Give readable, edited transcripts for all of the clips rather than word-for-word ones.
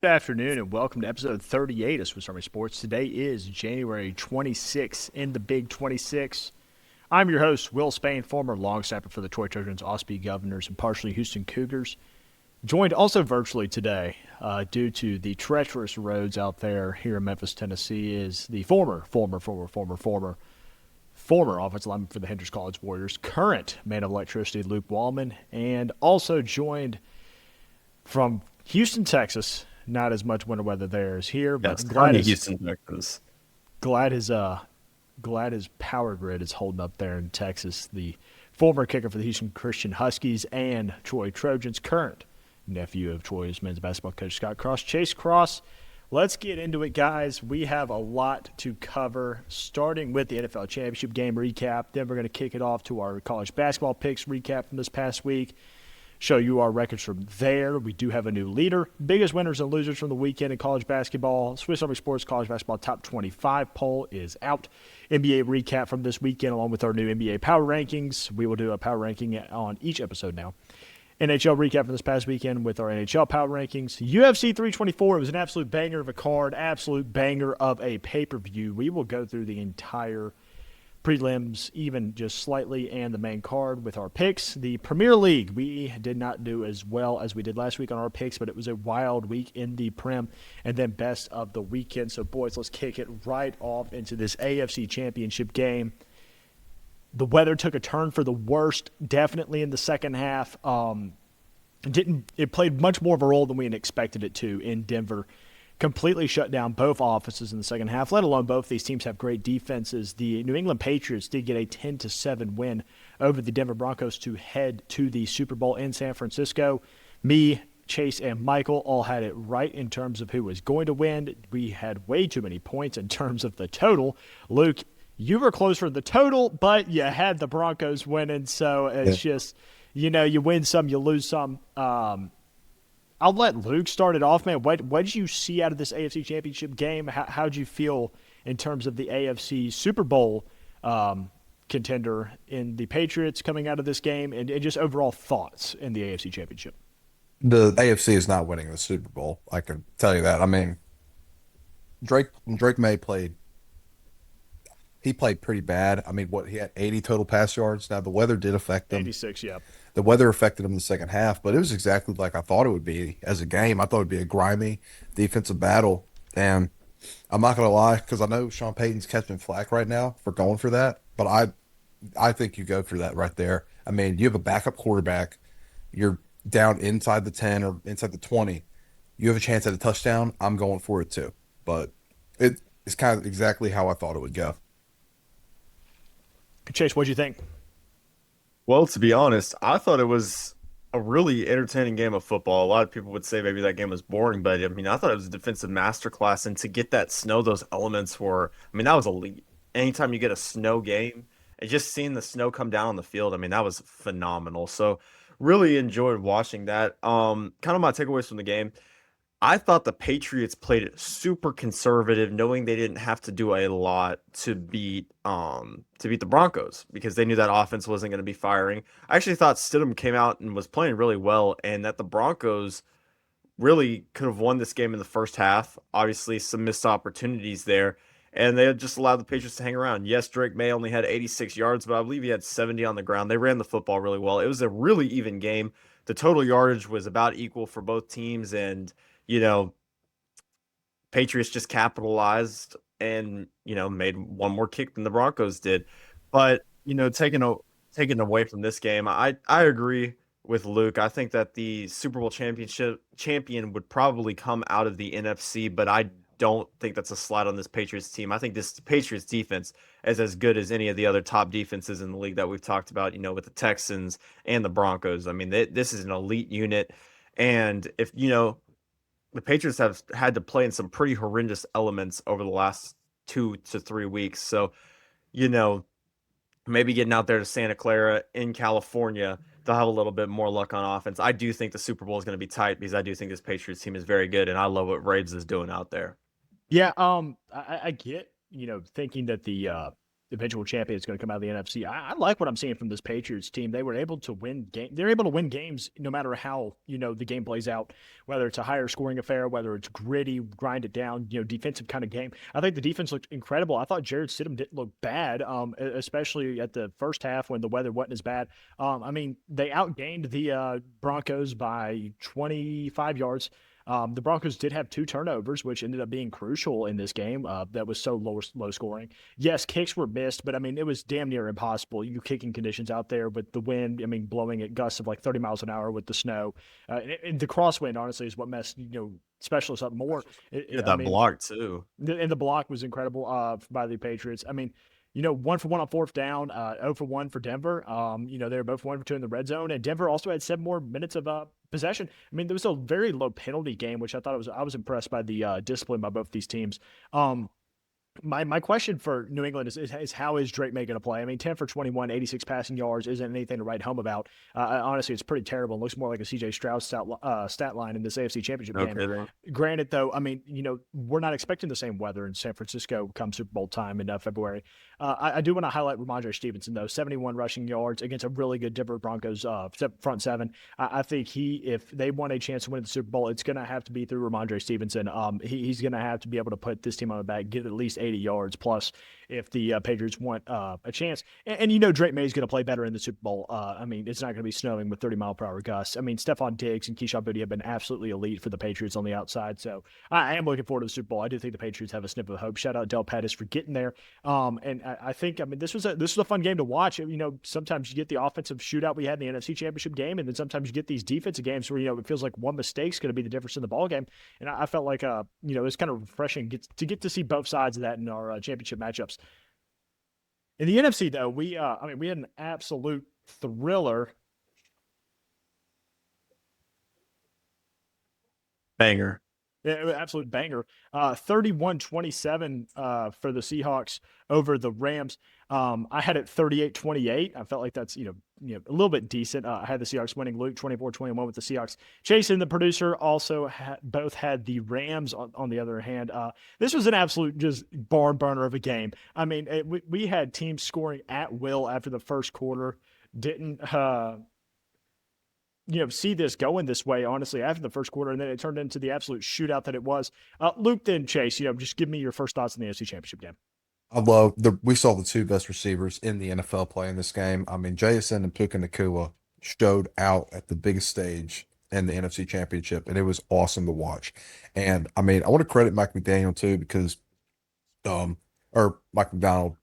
Good afternoon and welcome to episode 38 of Swiss Army Sports. Today is January 26th in the Big 26. I'm your host, Will Spain, former long snapper for the Troy Trojans, Ospey Governors, and partially Houston Cougars. Joined also virtually today, due to the treacherous roads out there here in Memphis, Tennessee, is the former offensive lineman for the Hendrix College Warriors, current man of electricity, Luke Wallman, and also joined from Houston, Texas. Not as much winter weather there as here, Yes, but currently Houston, Texas. glad his glad his power grid is holding up there in Texas. The former kicker for the Houston Christian Huskies and Troy Trojans, current nephew of Troy's men's basketball coach Scott Cross. Chase Cross, let's get into it, guys. We have a lot to cover, starting with the NFL championship game recap. Then we're going to kick it off to our college basketball picks recap from this past week. Show you our records from there. We do have a new leader. Biggest winners and losers from the weekend in college basketball. Swiss Army Sports College Basketball Top 25 poll is out. NBA recap from this weekend along with our new NBA power rankings. We will do a power ranking on each episode now. NHL recap from this past weekend with our NHL power rankings. UFC 324, it was an absolute banger of a card, absolute banger of a pay-per-view. We will go through the entire prelims, even just slightly, and the main card with our picks. The Premier League, we did not do as well as we did last week on our picks, but it was a wild week in the Prem, and then best of the weekend. So, boys, let's kick it right off into this AFC Championship game. The weather took a turn for the worst, definitely in the second half. It played much more of a role than we had expected it to in Denver. Completely shut down both offenses in the second half, let alone both these teams have great defenses. The New England Patriots did get a 10-7 win over the Denver Broncos to head to the Super Bowl in San Francisco. Me, Chase, and Michael all had it right in terms of who was going to win. We had way too many points in terms of the total. Luke, you were close for the total, but you had the Broncos winning, so it's just, you win some, you lose some. I'll let Luke start it off, man. What did you see out of this AFC Championship game? How did you feel in terms of the AFC Super Bowl contender in the Patriots coming out of this game, and just overall thoughts in the AFC Championship? The AFC is not winning the Super Bowl. I can tell you that. I mean, Drake May played. He played pretty bad. I mean, he had 80 total pass yards. Now the weather did affect him. 86, yeah. The weather affected him in the second half, but it was exactly like I thought it would be as a game. I thought it would be a grimy defensive battle, and I'm not gonna lie because I know Sean Payton's catching flack right now for going for that, but I think you go for that right there. I mean, you have a backup quarterback. You're down inside the 10 or inside the 20. You have a chance at a touchdown. I'm going for it too, but it's kind of exactly how I thought it would go. Chase, what'd you think? Well, to be honest, I thought it was a really entertaining game of football. A lot of people would say maybe that game was boring, but I mean, I thought it was a defensive masterclass. And to get that snow, those elements were, I mean, that was elite. Anytime you get a snow game and just seeing the snow come down on the field, I mean, that was phenomenal. So really enjoyed watching that. Kind of my takeaways from the game. I thought the Patriots played it super conservative, knowing they didn't have to do a lot to beat the Broncos because they knew that offense wasn't going to be firing. I actually thought Stidham came out and was playing really well, and that the Broncos really could have won this game in the first half. Obviously, some missed opportunities there, and they had just allowed the Patriots to hang around. Yes, Drake May only had 86 yards, but I believe he had 70 on the ground. They ran the football really well. It was a really even game. The total yardage was about equal for both teams, and you know, Patriots just capitalized and, made one more kick than the Broncos did. But, taking away from this game, I agree with Luke. I think that the Super Bowl champion would probably come out of the NFC, but I don't think that's a slide on this Patriots team. I think this Patriots defense is as good as any of the other top defenses in the league that we've talked about, with the Texans and the Broncos. I mean, this is an elite unit. And if, the Patriots have had to play in some pretty horrendous elements over the last 2 to 3 weeks. So, you know, maybe getting out there to Santa Clara in California, they'll have a little bit more luck on offense. I do think the Super Bowl is going to be tight because I do think this Patriots team is very good, and I love what Braves is doing out there. Yeah, I get, thinking that the eventual champion is going to come out of the NFC. I like what I'm seeing from this Patriots team. They were able to win game. They're able to win games no matter how the game plays out. Whether it's a higher scoring affair, whether it's gritty, grind it down, defensive kind of game. I think the defense looked incredible. I thought Jared Stidham didn't look bad, especially at the first half when the weather wasn't as bad. I mean, they outgained the Broncos by 25 yards. The Broncos did have 2 turnovers, which ended up being crucial in this game. That was so low scoring. Yes, kicks were missed, but I mean, it was damn near impossible. You kicking conditions out there with the wind, I mean, blowing at gusts of like 30 miles an hour with the snow. And the crosswind, honestly, is what messed, specialists up more. That block, too. And the block was incredible by the Patriots. I mean, 1 for 1 on fourth down, 0 for 1 for Denver. They were both 1 for 2 in the red zone, and Denver also had 7 more minutes of possession. I mean, there was a very low penalty game, which I was impressed by the discipline by both these teams. My question for New England is how is Drake May going to play? I mean, 10 for 21, 86 passing yards isn't anything to write home about. Honestly, it's pretty terrible. It looks more like a C.J. Stroud stat line in this AFC Championship game. Then. Granted, though, I mean, we're not expecting the same weather in San Francisco come Super Bowl time in February. I do want to highlight Ramondre Stevenson, though. 71 rushing yards against a really good Denver Broncos front seven. I think if they want a chance to win the Super Bowl, it's going to have to be through Ramondre Stevenson. He's going to have to be able to put this team on the back, get at least 80 yards plus if the Patriots want a chance. And Drake May is going to play better in the Super Bowl. I mean, it's not going to be snowing with 30-mile-per-hour gusts. I mean, Stephon Diggs and Keyshawn Boutte have been absolutely elite for the Patriots on the outside. So I am looking forward to the Super Bowl. I do think the Patriots have a sniff of hope. Shout out Del Pettis for getting there. And I think, this was a fun game to watch. Sometimes you get the offensive shootout we had in the NFC Championship game, and then sometimes you get these defensive games where, it feels like one mistake's going to be the difference in the ball game. And I felt like, it's kind of refreshing to get to see both sides of that in our championship matchups. In the NFC, though, we had an absolute thriller. Banger. Yeah, absolute banger. 31-27 for the Seahawks over the Rams. I had it 38-28. I felt like that's, a little bit decent. I had the Seahawks winning. Luke 24-21 with the Seahawks. Jason, the producer, also both had the Rams on the other hand. This was an absolute just barn burner of a game. I mean, we had teams scoring at will after the first quarter. Didn't see this going this way, honestly, after the first quarter, and then it turned into the absolute shootout that it was. Luke, then Chase, just give me your first thoughts on the NFC Championship game. We saw the 2 best receivers in the NFL play in this game. I mean, JSN and Puka Nacua showed out at the biggest stage in the NFC Championship, and it was awesome to watch. And I mean, I want to credit Mike McDaniel too, because or Mike McDonald,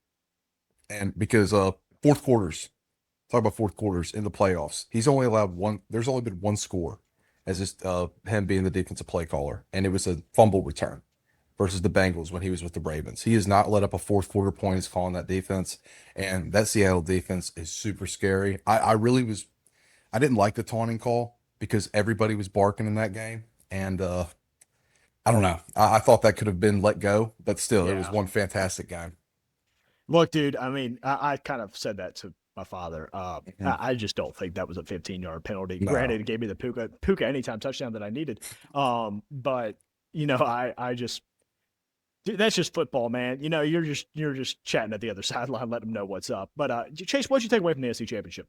and because fourth quarters. Talk about fourth quarters in the playoffs. He's only allowed one. There's only been one score as him being the defensive play caller, and it was a fumble return versus the Bengals when he was with the Ravens. He has not let up a fourth quarter point. He's calling that defense, and that Seattle defense is super scary. I didn't like the taunting call because everybody was barking in that game, and I don't know. I thought that could have been let go, but still, It was one fantastic game. Look, dude, I mean, I kind of said that to my father. I just don't think that was a 15-yard penalty. No. Granted, it gave me the Puka anytime touchdown that I needed. But I just, dude, that's just football, man. You're just chatting at the other sideline, let them know what's up. But Chase, what'd you take away from the SC Championship?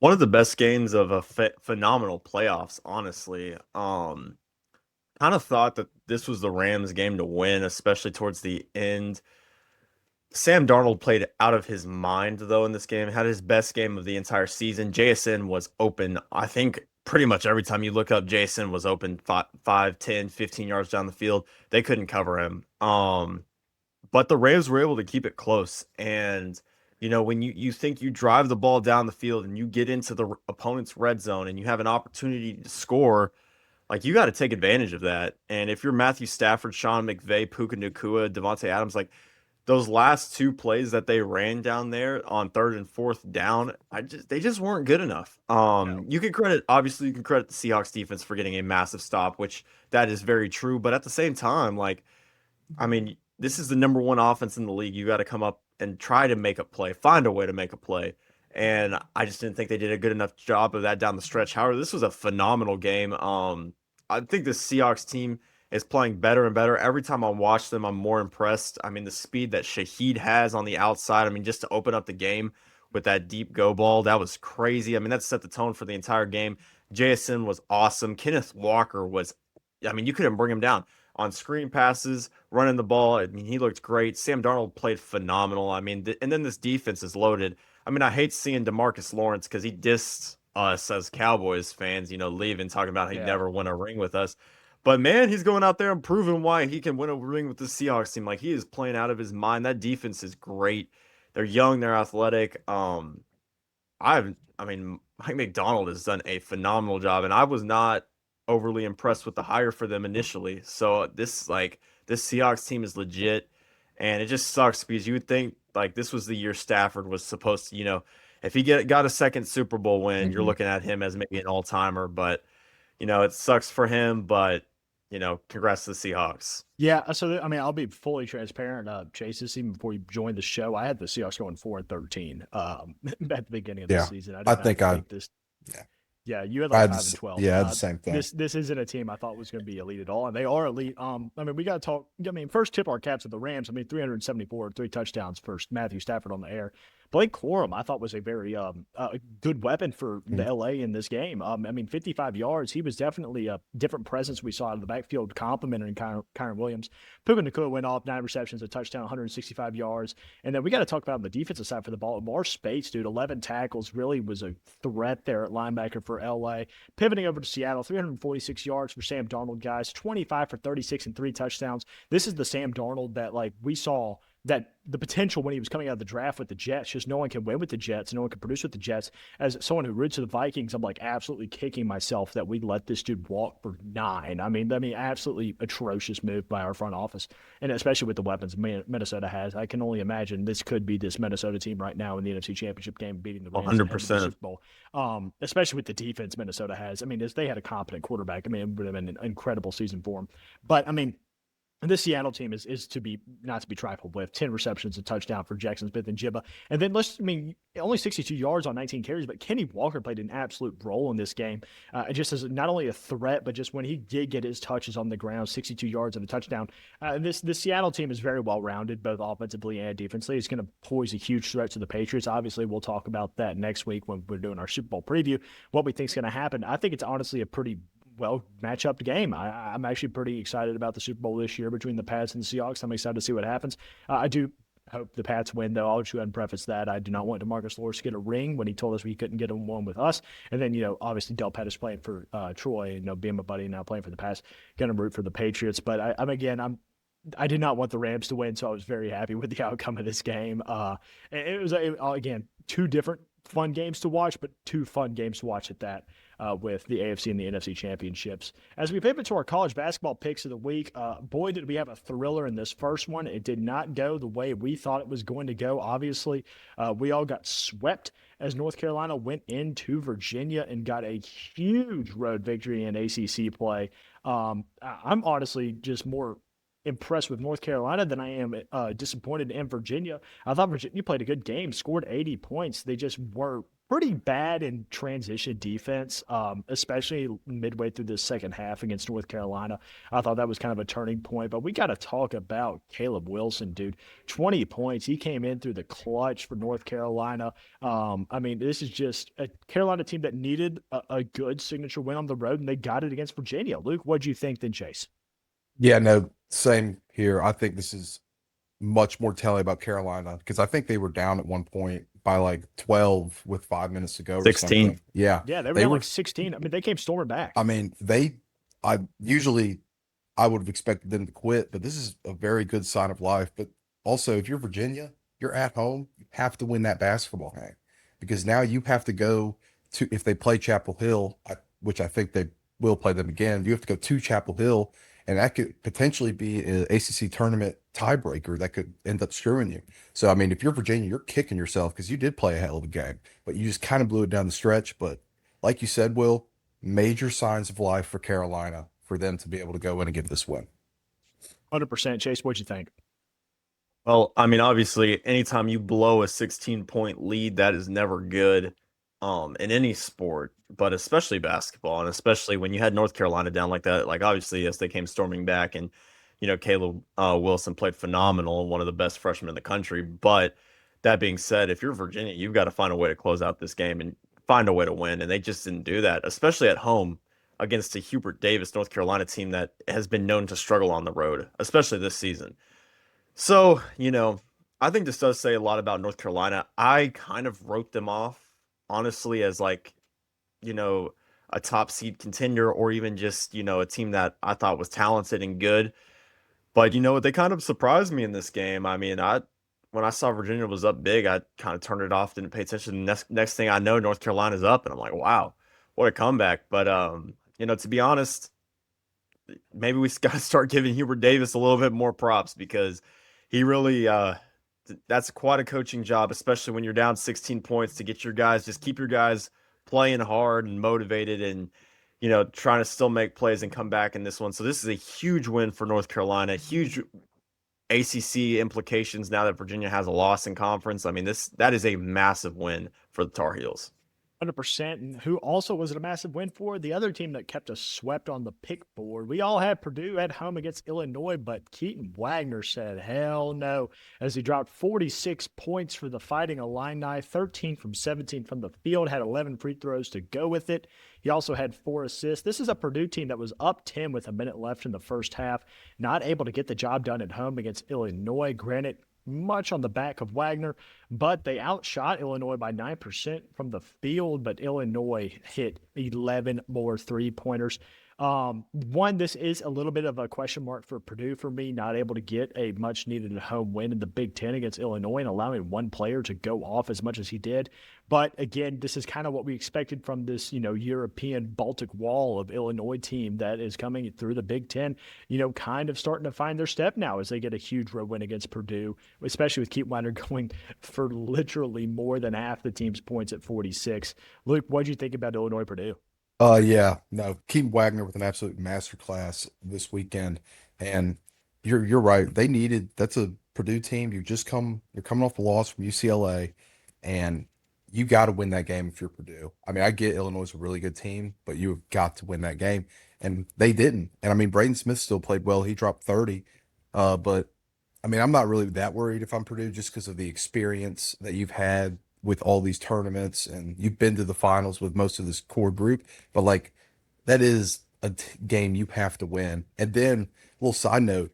One of the best games of a phenomenal playoffs, honestly. Kind of thought that this was the Rams game to win, especially towards the end. Sam Darnold played out of his mind, though, in this game. Had his best game of the entire season. JSN was open. I think pretty much every time you look up, JSN was open 5, 10, 15 yards down the field. They couldn't cover him. But the Rams were able to keep it close. And, when you think you drive the ball down the field and you get into the opponent's red zone and you have an opportunity to score, like, you got to take advantage of that. And if you're Matthew Stafford, Sean McVay, Puka Nacua, Devontae Adams, like, those last 2 plays that they ran down there on 3rd and 4th down, they just weren't good enough. You can credit the Seahawks defense for getting a massive stop, which that is very true. But at the same time, this is the number 1 offense in the league. You got to come up and try to make a play, find a way to make a play. And I just didn't think they did a good enough job of that down the stretch. However, this was a phenomenal game. I think the Seahawks team is playing better and better. Every time I watch them, I'm more impressed. I mean, the speed that Shaheed has on the outside, I mean, just to open up the game with that deep go ball, that was crazy. I mean, that set the tone for the entire game. JSN was awesome. Kenneth Walker was, I mean, you couldn't bring him down on screen passes, running the ball. I mean, he looked great. Sam Darnold played phenomenal. I mean, and then this defense is loaded. I mean, I hate seeing DeMarcus Lawrence because he dissed us as Cowboys fans, leaving, talking about he'd Yeah. never win a ring with us. But man, he's going out there and proving why he can win a ring with the Seahawks team. Like he is playing out of his mind. That defense is great. They're young, they're athletic. I mean, Mike McDonald has done a phenomenal job, and I was not overly impressed with the hire for them initially. So this Seahawks team is legit, and it just sucks because you would think like this was the year Stafford was supposed to, if he got a second Super Bowl win, you're Mhm. looking at him as maybe an all timer, but it sucks for him, but congrats to the Seahawks. Yeah, so I mean, I'll be fully transparent. Chase, this even before you joined the show, I had the Seahawks going 4-13 at the beginning of the Yeah. season. I I did not think think this. yeah. Yeah, you had I like had 5-12. yeah, I had the same thing. This isn't a team I thought was going to be elite at all, and they are elite. I mean, we got to talk. I mean, first tip our caps of the Rams. I mean, 374, 3 touchdowns for Matthew Stafford on the air. Blake Corum, I thought was a very good weapon for the Mm. LA in this game. I mean, 55 yards. He was definitely a different presence we saw out of the backfield, complimenting Kyron Williams. Puka Nacua went off 9 receptions, a touchdown, 165 yards. And then we got to talk about on the defensive side for the ball. Mar Spates, dude, 11 tackles, really was a threat there at linebacker for LA. Pivoting over to Seattle, 346 yards for Sam Darnold, guys, 25 for 36 and 3 touchdowns. This is the Sam Darnold that like we saw that the potential when he was coming out of the draft with the Jets, just no one can win with the Jets, no one can produce with the Jets. As someone who roots for the Vikings, I'm like absolutely kicking myself that we let this dude walk for 9. I mean, absolutely atrocious move by our front office, and especially with the weapons Minnesota has. I can only imagine this could be this Minnesota team right now in the NFC Championship game, beating the Rams and heading to the 100%. Super Bowl. Especially with the defense Minnesota has. I mean, if they had a competent quarterback, I mean, it would have been an incredible season for them. But I mean, this Seattle team is to be not to be trifled with. 10 receptions, a touchdown for Jackson Smith and Jibba. And then only 62 yards on 19 carries, but Kenny Walker played an absolute role in this game. Just as not only a threat, but just when he did get his touches on the ground, 62 yards and a touchdown. This Seattle team is very well rounded, both offensively and defensively. It's going to pose a huge threat to the Patriots. Obviously, we'll talk about that next week when we're doing our Super Bowl preview. What we think is going to happen. I think it's honestly a pretty match up game. I'm actually pretty excited about the Super Bowl this year between the Pats and the Seahawks. I'm excited to see what happens. I do hope the Pats win, though. I'll just go ahead and preface that. I do not want DeMarcus Lawrence to get a ring when he told us we couldn't get him one with us. And then, obviously Del Pettis playing for Troy, being my buddy now playing for the Pats, going to root for the Patriots. But I did not want the Rams to win, so I was very happy with the outcome of this game. It was, again, 2 different fun games to watch, but 2 fun games to watch at that. With the AFC and the NFC championships. As we pivot to our college basketball picks of the week, boy, did we have a thriller in this first one. It did not go the way we thought it was going to go. Obviously, we all got swept as North Carolina went into Virginia and got a huge road victory in ACC play. I'm honestly just more impressed with North Carolina than I am disappointed in Virginia. I thought Virginia played a good game, scored 80 points. They just were pretty bad in transition defense, especially midway through the second half against North Carolina. I thought that was kind of a turning point, but we got to talk about Caleb Wilson, dude. 20 points. He came in through the clutch for North Carolina. I mean, this is just a Carolina team that needed a good signature win on the road, and they got it against Virginia. Luke, what'd you think then, Chase? Yeah, no, same here. I think this is much more telling about Carolina because I think they were down at one point by like 12 with 5 minutes to go or 16. something. Yeah. Yeah, they were down like 16. I mean, they came storming back. I mean, I would have expected them to quit, but this is a very good sign of life. But also, if you're Virginia, you're at home, you have to win that basketball game because now you have to go to, if they play Chapel Hill, which I think they will play them again, you have to go to Chapel Hill, and that could potentially be an ACC tournament tiebreaker that could end up screwing you. So, I mean, if you're Virginia, you're kicking yourself because you did play a hell of a game, but you just kind of blew it down the stretch. But like you said, Will, major signs of life for Carolina for them to be able to go in and get this win. 100%. Chase, what'd you think? Well, I mean, obviously, anytime you blow a 16-point lead, that is never good. in any sport, but especially basketball, and especially when you had North Carolina down like that. Like obviously, yes, they came storming back, and Caleb Wilson played phenomenal, one of the best freshmen in the country. But that being said, if you're Virginia, you've got to find a way to close out this game and find a way to win, and they just didn't do that, especially at home against a Hubert Davis North Carolina team that has been known to struggle on the road, especially this season. So, I think this does say a lot about North Carolina. I kind of wrote them off, honestly, as like, you know, a top seed contender or even just, a team that I thought was talented and good. But they kind of surprised me in this game. I mean, when I saw Virginia was up big, I kind of turned it off, didn't pay attention. Next thing I know, North Carolina's up, and I'm like, wow, what a comeback. But to be honest, maybe we got to start giving Hubert Davis a little bit more props because he really that's quite a coaching job, especially when you're down 16 points to get your guys, just keep your guys playing hard and motivated and trying to still make plays and come back in this one. So this is a huge win for North Carolina, huge ACC implications now that Virginia has a loss in conference. I mean, that is a massive win for the Tar Heels. 100%. And who also was it a massive win for? The other team that kept us swept on the pick board. We all had Purdue at home against Illinois, but Keaton Wagner said, hell no, as he dropped 46 points for the Fighting Illini, 13 from 17 from the field, had 11 free throws to go with it. He also had 4 assists. This is a Purdue team that was up 10 with a minute left in the first half, not able to get the job done at home against Illinois. Granted, much on the back of Wagner, but they outshot Illinois by 9% from the field, but Illinois hit 11 more three-pointers. This is a little bit of a question mark for Purdue for me, not able to get a much-needed home win in the Big Ten against Illinois and allowing one player to go off as much as he did. But again, this is kind of what we expected from this, European Baltic wall of Illinois team that is coming through the Big Ten, kind of starting to find their step now as they get a huge road win against Purdue, especially with Keaton Wagner going for literally more than half the team's points at 46. Luke, what did you think about Illinois Purdue? Yeah, no, Keaton Wagner with an absolute masterclass this weekend, and you're right. That's a Purdue team. You're coming off a loss from UCLA, and you got to win that game if you're Purdue. I mean, I get Illinois is a really good team, but you've got to win that game, and they didn't. And I mean, Braden Smith still played well. He dropped 30, but I mean, I'm not really that worried if I'm Purdue just because of the experience that you've had with all these tournaments and you've been to the finals with most of this core group. But like, that is a game you have to win. And then, little side note,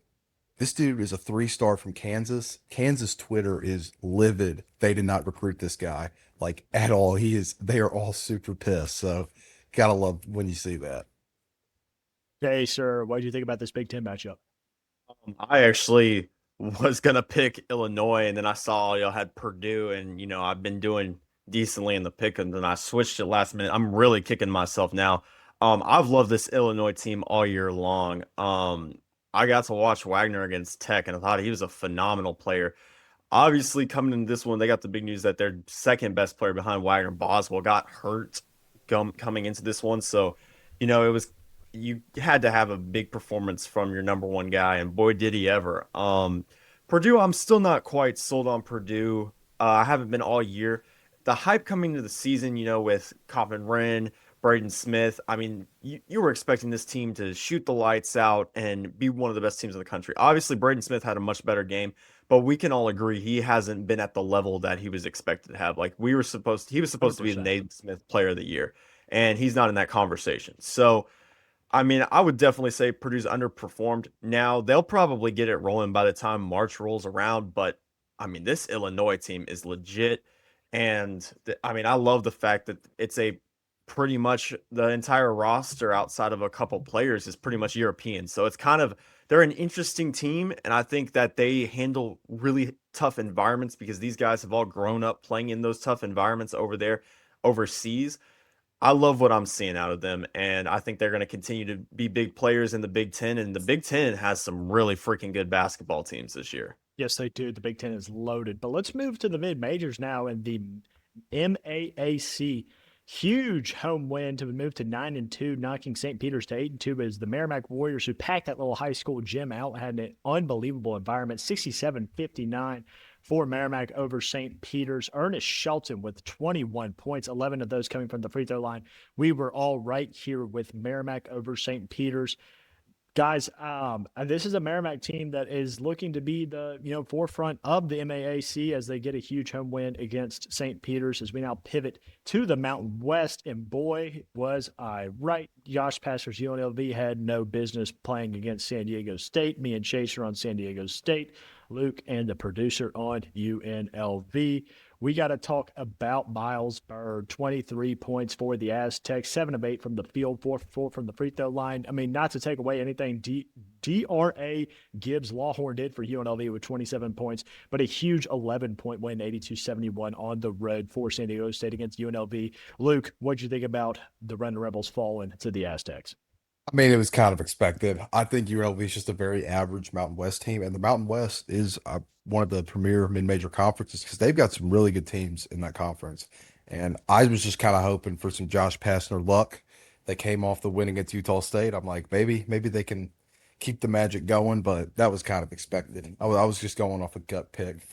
this dude is a 3-star from Kansas. Kansas Twitter is livid. They did not recruit this guy like at all. They are all super pissed. So, gotta love when you see that. Hey, sir, what did you think about this Big Ten matchup? I actually was gonna pick Illinois, and then I saw y'all had Purdue, and I've been doing decently in the pick, and then I switched it last minute. I'm really kicking myself now. I've loved this Illinois team all year long. I got to watch Wagner against Tech, and I thought he was a phenomenal player. Obviously, coming in this one, they got the big news that their second best player behind Wagner, Boswell, got hurt coming into this one. So, it was you had to have a big performance from your number one guy, and boy, did he ever. Purdue, I'm still not quite sold on Purdue. I haven't been all year. The hype coming into the season, with Coffin Wren, Braden Smith. I mean, you were expecting this team to shoot the lights out and be one of the best teams in the country. Obviously, Braden Smith had a much better game, but we can all agree he hasn't been at the level that he was expected to have. Like he was supposed to be the 100%. Naismith Player of the Year, and he's not in that conversation. So, I mean, I would definitely say Purdue's underperformed. Now, they'll probably get it rolling by the time March rolls around, but I mean, this Illinois team is legit. And I mean, I love the fact that it's a pretty much the entire roster outside of a couple players is pretty much European. So it's kind of they're an interesting team, and I think that they handle really tough environments because these guys have all grown up playing in those tough environments over there overseas. I love what I'm seeing out of them, and I think they're going to continue to be big players in the Big Ten. And the Big Ten has some really freaking good basketball teams this year. Yes, they do. The Big Ten is loaded. But let's move to the mid majors now and the MAAC. Huge home win to move to 9-2, knocking St. Peter's to 8-2 as the Merrimack Warriors, who packed that little high school gym out, had an unbelievable environment, 67-59 for Merrimack over St. Peter's. Ernest Shelton with 21 points, 11 of those coming from the free throw line. We were all right here with Merrimack over St. Peter's. Guys, this is a Merrimack team that is looking to be the forefront of the MAAC as they get a huge home win against St. Peter's. As we now pivot to the Mountain West, and boy, was I right. Josh Pastor's UNLV had no business playing against San Diego State. Me and Chase are on San Diego State. Luke and the producer on UNLV. We got to talk about Miles Bird. 23 points for the Aztecs, 7 of 8 from the field, 4 from the free throw line. I mean, not to take away anything DRA Gibbs Lawhorn did for UNLV with 27 points, but a huge 11-point win, 82-71 on the road for San Diego State against UNLV. Luke, what'd you think about the Run Rebels falling to the Aztecs? I mean, it was kind of expected. I think UNLV is just a very average Mountain West team, and the Mountain West is one of the premier mid-major conferences because they've got some really good teams in that conference. And I was just kind of hoping for some Josh Pastner luck. They came off the win against Utah State. I'm like, maybe they can keep the magic going, but that was kind of expected. I was just going off a gut pick.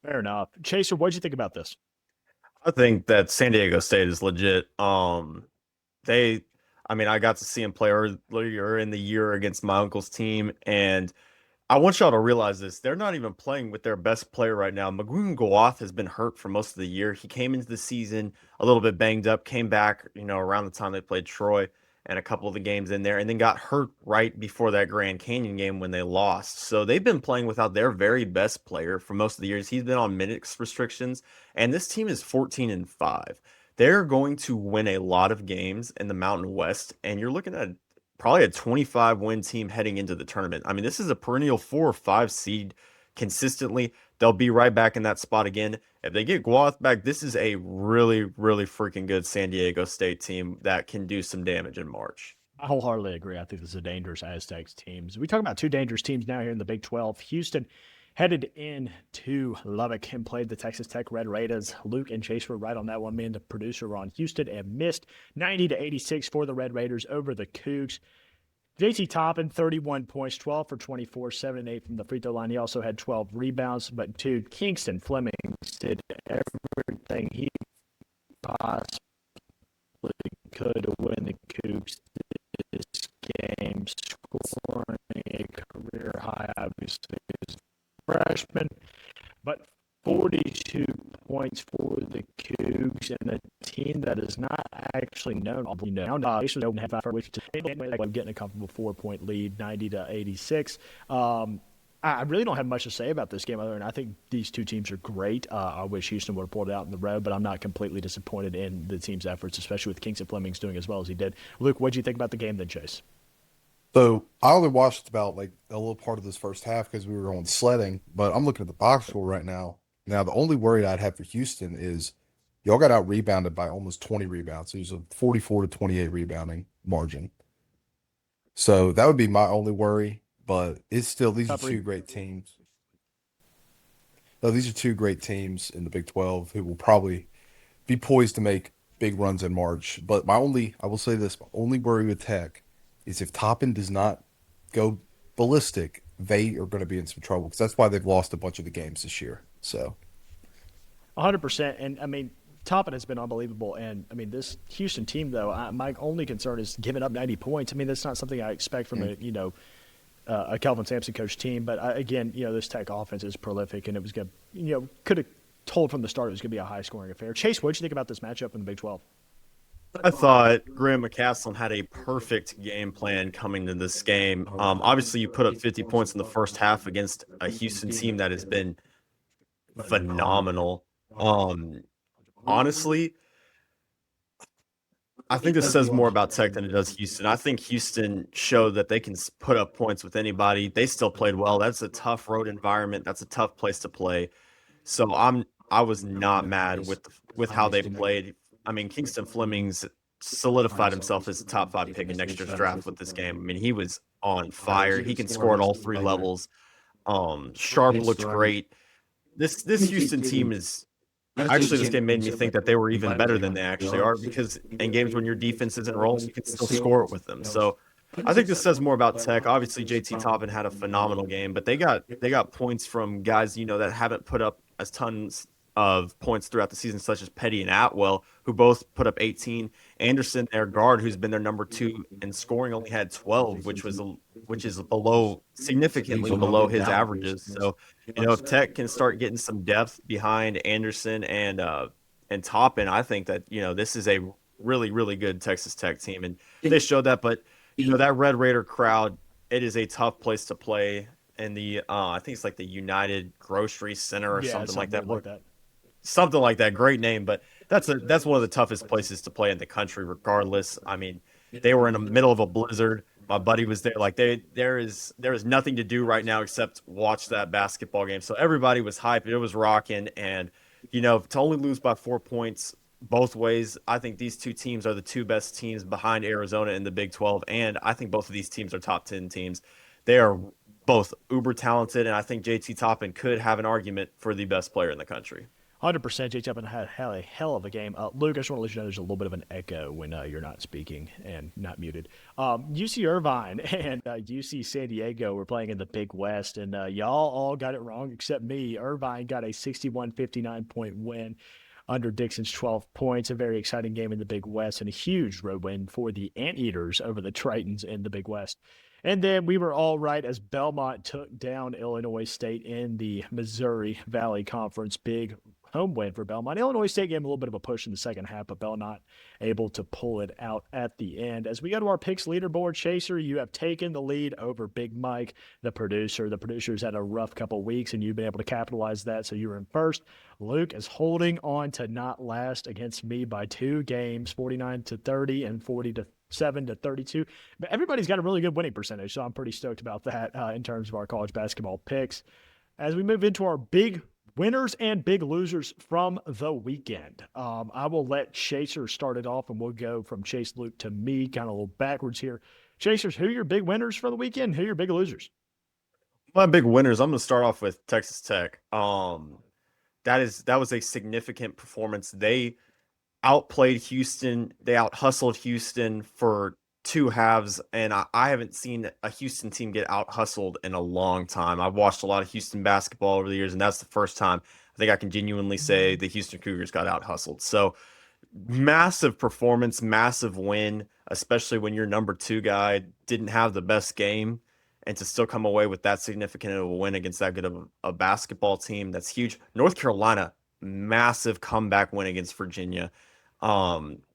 Fair enough. Chaser, what'd you think about this? I think that San Diego State is legit. I got to see him play earlier in the year against my uncle's team, and I want y'all to realize this. They're not even playing with their best player right now. Magoon Goath has been hurt for most of the year. He came into the season a little bit banged up, came back, around the time they played Troy and a couple of the games in there, and then got hurt right before that Grand Canyon game when they lost. So they've been playing without their very best player for most of the years. He's been on minutes restrictions, and this team is 14-5. They're going to win a lot of games in the Mountain West, and you're looking at probably a 25-win team heading into the tournament. I mean, this is a perennial 4 or 5 seed consistently. They'll be right back in that spot again. If they get Guath back, this is a really, really freaking good San Diego State team that can do some damage in March. I wholeheartedly agree. I think this is a dangerous Aztecs team. We talk about two dangerous teams now here in the Big 12. Houston headed into Lubbock and played the Texas Tech Red Raiders. Luke and Chase were right on that one. Me and the producer were on Houston and missed 90-86 for the Red Raiders over the Cougs. JT Toppin, 31 points, 12 for 24, 7 and 8 from the free throw line. He also had 12 rebounds, but dude, Kingston Fleming did everything he possibly could to win the Cougs this game, scoring a career high, obviously, as a freshman, but 42 points for the Cougs and a team that is not actually known. Getting a comfortable 4-point lead, 90-86. I really don't have much to say about this game other than I think these two teams are great. I wish Houston would have pulled it out in the road, but I'm not completely disappointed in the team's efforts, especially with Kingston Fleming's doing as well as he did. Luke, what did you think about the game then, Chase? So I only watched about like a little part of this first half because we were going sledding, but I'm looking at the box score right now. Now, the only worry I'd have for Houston is y'all got out rebounded by almost 20 rebounds. It was a 44-28 rebounding margin. So that would be my only worry, but it's still, these are two great teams. No, these are two great teams in the Big 12 who will probably be poised to make big runs in March. But I will say this, my only worry with Tech is if Toppin does not go ballistic, they are going to be in some trouble because that's why they've lost a bunch of the games this year. So 100%. And I mean, Toppin has been unbelievable. And I mean, this Houston team, though, my only concern is giving up 90 points. I mean, that's not something I expect from a Kelvin Sampson coach team. But again, this Tech offense is prolific, and it was going to, could have told from the start it was going to be a high scoring affair. Chase, what did you think about this matchup in the Big 12? I thought Graham McCasland had a perfect game plan coming to this game. Obviously, you put up 50 points in the first half against a Houston team that has been phenomenal. Honestly, I think this says more about Tech than it does Houston. I think Houston showed that they can put up points with anybody. They still played well. That's a tough road environment. That's a tough place to play. So I was not mad with how they played. I mean, Kingston Fleming's solidified himself as a top 5 pick in next year's draft with this game. I mean, he was on fire. He can score at all 3 levels. Sharp looked great. This Houston team is actually, this game made me think that they were even better than they actually are, because in games when your defense isn't rolling, you can still score it with them. So I think this says more about Tech. Obviously, JT Toppin had a phenomenal game, but they got points from guys that haven't put up as tons of points throughout the season, such as Petty and Atwell, who both put up 18. Anderson, their guard, who's been their number two in scoring, only had 12, which is below significantly below his averages. So, if Tech can start getting some depth behind Anderson and Toppin, I think that this is a really really good Texas Tech team, and they showed that. But that Red Raider crowd, it is a tough place to play. In the I think it's like the United Grocery Center or Yeah, something like that. like that. Something like that. Great name, but that's one of the toughest places to play in the country, regardless. I mean, they were in the middle of a blizzard. My buddy was there. Like there is nothing to do right now except watch that basketball game. So everybody was hyped. It was rocking, and to only lose by 4 points both ways, I think these two teams are the two best teams behind Arizona in the Big 12, and I think both of these teams are top 10 teams. They are both uber talented, and I think JT Toppin could have an argument for the best player in the country. 100% J. Chapman had a hell of a game. Luke, I just want to let you know there's a little bit of an echo when you're not speaking and not muted. UC Irvine and UC San Diego were playing in the Big West, and y'all all got it wrong except me. Irvine got a 61-59 point win under Dixon's 12 points. A very exciting game in the Big West and a huge road win for the Anteaters over the Tritons in the Big West. And then we were all right as Belmont took down Illinois State in the Missouri Valley Conference. Big home win for Belmont. Illinois State gave a little bit of a push in the second half, but Belmont able to pull it out at the end. As we go to our picks leaderboard, Chaser, you have taken the lead over Big Mike, the producer. The producer's had a rough couple weeks, and you've been able to capitalize that, so you're in first. Luke is holding on to not last against me by 2 games, 49-30 and 47-32. But everybody's got a really good winning percentage, so I'm pretty stoked about that in terms of our college basketball picks. As we move into our big winners and big losers from the weekend, I will let Chaser start it off, and we'll go from Chase, Luke to me, kind of a little backwards here. Chasers, who are your big winners for the weekend? Who are your big losers? My big winners, I'm going to start off with Texas Tech. That was a significant performance. They outplayed Houston. They out hustled Houston for 2 halves, and I haven't seen a Houston team get out hustled in a long time. I've watched a lot of Houston basketball over the years, and that's the first time I think I can genuinely say the Houston Cougars got out hustled. So massive performance, massive win, especially when your number two guy didn't have the best game, and to still come away with that significant of a win against that good of a basketball team, that's huge. North Carolina, massive comeback win against Virginia.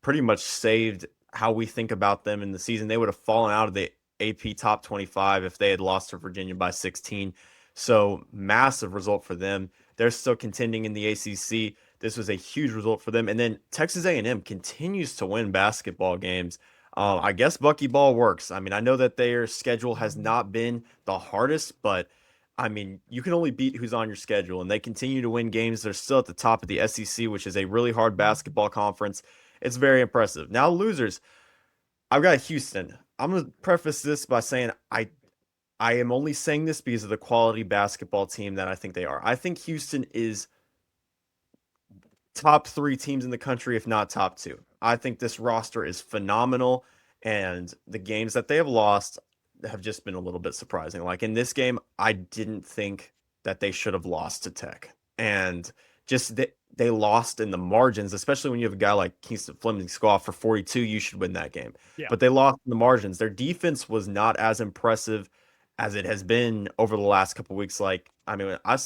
Pretty much saved how we think about them in the season. They would have fallen out of the AP top 25 if they had lost to Virginia by 16. So massive result for them. They're still contending in the ACC. This was a huge result for them. And then Texas A&M continues to win basketball games. I guess Bucky Ball works. I mean, I know that their schedule has not been the hardest, but I mean, you can only beat who's on your schedule, and they continue to win games. They're still at the top of the SEC, which is a really hard basketball conference. It's very impressive. Now, losers, I've got Houston. I'm going to preface this by saying I am only saying this because of the quality basketball team that I think they are. I think Houston is top 3 teams in the country, if not top 2. I think this roster is phenomenal, and the games that they have lost have just been a little bit surprising. Like in this game, I didn't think that they should have lost to Tech, and just they lost in the margins, especially when you have a guy like Kingston Fleming go off for 42, you should win that game. Yeah. But they lost in the margins. Their defense was not as impressive as it has been over the last couple of weeks. Like, I mean, I've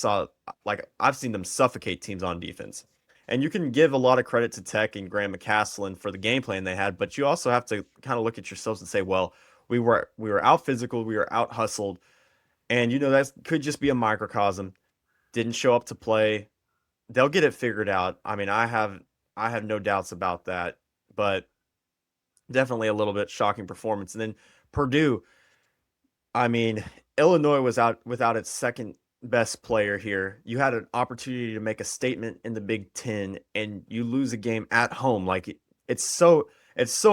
seen them suffocate teams on defense. And you can give a lot of credit to Tech and Graham McCasland for the game plan they had, but you also have to kind of look at yourselves and say, well, we were out physical, we were out hustled, and that could just be a microcosm. Didn't show up to play. They'll get it figured out. I mean, I have no doubts about that, but definitely a little bit shocking performance. And then Purdue, I mean, Illinois was out without its second best player here. You had an opportunity to make a statement in the Big Ten, and you lose a game at home. Like it's so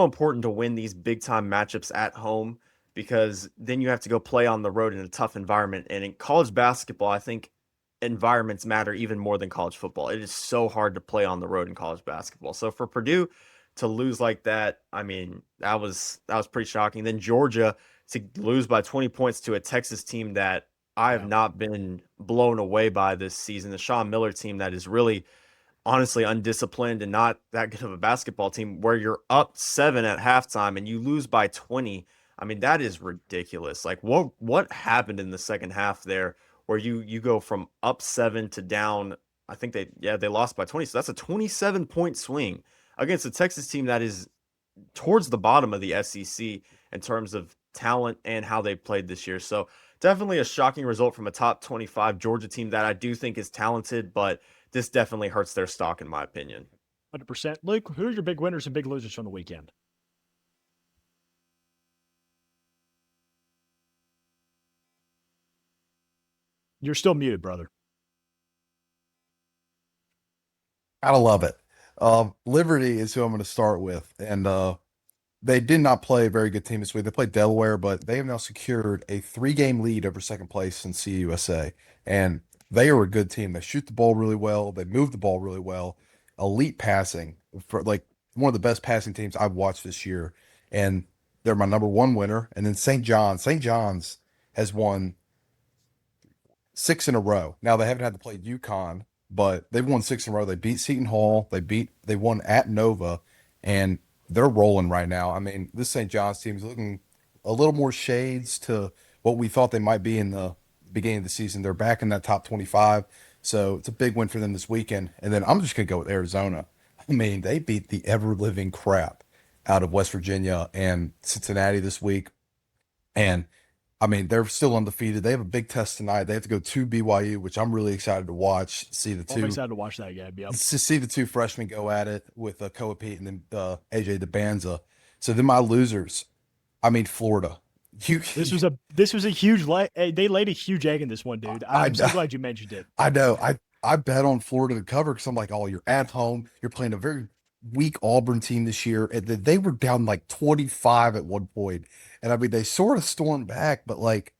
important to win these big time matchups at home, because then you have to go play on the road in a tough environment. And in college basketball, I think environments matter even more than college football. It is so hard to play on the road in college basketball. So for Purdue to lose like that, I mean, that was pretty shocking. Then Georgia to lose by 20 points to a Texas team that I have Yeah. not been blown away by this season. The Sean Miller team that is really honestly undisciplined and not that good of a basketball team where you're up 7 at halftime and you lose by 20. I mean, that is ridiculous. Like what happened in the second half there where you go from up 7 to down, I think they lost by 20. So that's a 27-point swing against a Texas team that is towards the bottom of the SEC in terms of talent and how they played this year. So definitely a shocking result from a top 25 Georgia team that I do think is talented, but this definitely hurts their stock in my opinion. 100%. Luke, who are your big winners and big losers from the weekend? You're still muted, brother. Gotta love it. Liberty is who I'm going to start with, and they did not play a very good team this week. They played Delaware, but they have now secured a 3-game lead over second place in CUSA, and they are a good team. They shoot the ball really well. They move the ball really well. Elite passing for like one of the best passing teams I've watched this year, and they're my number one winner. And then St. John's. St. John's has won 6 in a row. Now they haven't had to play UConn, but they've won 6 in a row. They beat Seton Hall. They won at Nova, and they're rolling right now. I mean, this St. John's team is looking a little more shades to what we thought they might be in the beginning of the season. They're back in that top 25, so it's a big win for them this weekend. And then I'm just gonna go with Arizona. I mean, they beat the ever living crap out of West Virginia and Cincinnati this week, and I mean, they're still undefeated. They have a big test tonight. They have to go to BYU, which I'm really excited to watch. See the I'm two, excited to watch that game. Yep. to see the two freshmen go at it with Koa Pete and then AJ DeBanza. So then my losers, I mean, Florida. You, This was a huge they laid a huge egg in this one, dude. I, I'm so glad you mentioned it. I know. I bet on Florida to cover because I'm like, oh, you're at home. You're playing a very weak Auburn team this year, and they were down like 25 at one point, and I mean, they sort of stormed back, but like.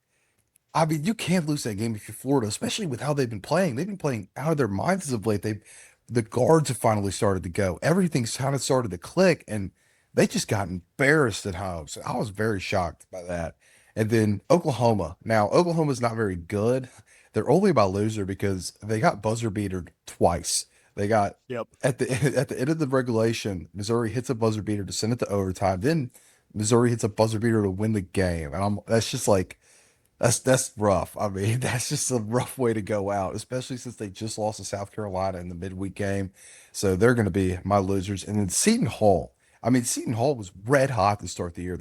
I mean, you can't lose that game if you're Florida, especially with how they've been playing. They've been playing out of their minds as of late. The guards have finally started to go. Everything's kind of started to click, and they just got embarrassed at home. So I was very shocked by that. And then Oklahoma. Now, Oklahoma's not very good. They're only about loser because they got buzzer beatered twice. They got Yep. at the at the end of the regulation, Missouri hits a buzzer beater to send it to overtime. Then Missouri hits a buzzer beater to win the game. And that's just like that's rough. I mean, that's just a rough way to go out, especially since they just lost to South Carolina in the midweek game. So they're going to be my losers. And then Seton Hall. I mean, Seton Hall was red hot to start the year.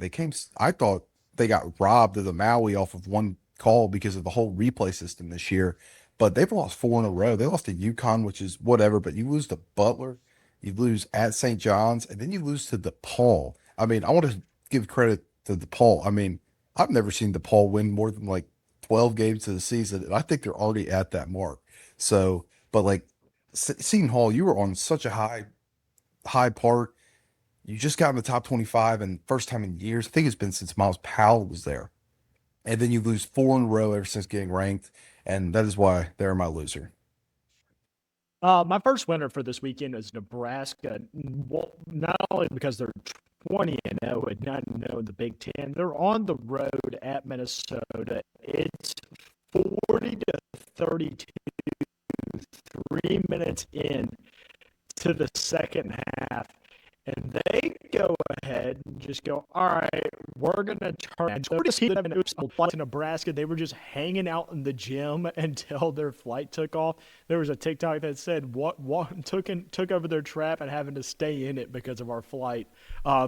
I thought they got robbed of the Maui off of one call because of the whole replay system this year. But they've lost 4 in a row. They lost to UConn, which is whatever, but you lose to Butler, you lose at St. John's, and then you lose to DePaul. I mean, I want to give credit to DePaul. I mean, I've never seen DePaul win more than like 12 games of the season, and I think they're already at that mark. So, but like Seton Hall, you were on such a high part. You just got in the top 25 and first time in years. I think it's been since Miles Powell was there. And then you lose 4 in a row ever since getting ranked. And that is why they're my loser. My first winner for this weekend is Nebraska. Well, not only because they're 20-0 and 9-0 in the Big Ten, they're on the road at Minnesota. It's 40-32, 3 minutes in to the second half. And they go ahead and just go, all right, we're going to turn. And to Nebraska, they were just hanging out in the gym until their flight took off. There was a TikTok that said, what took over their trap and having to stay in it because of our flight.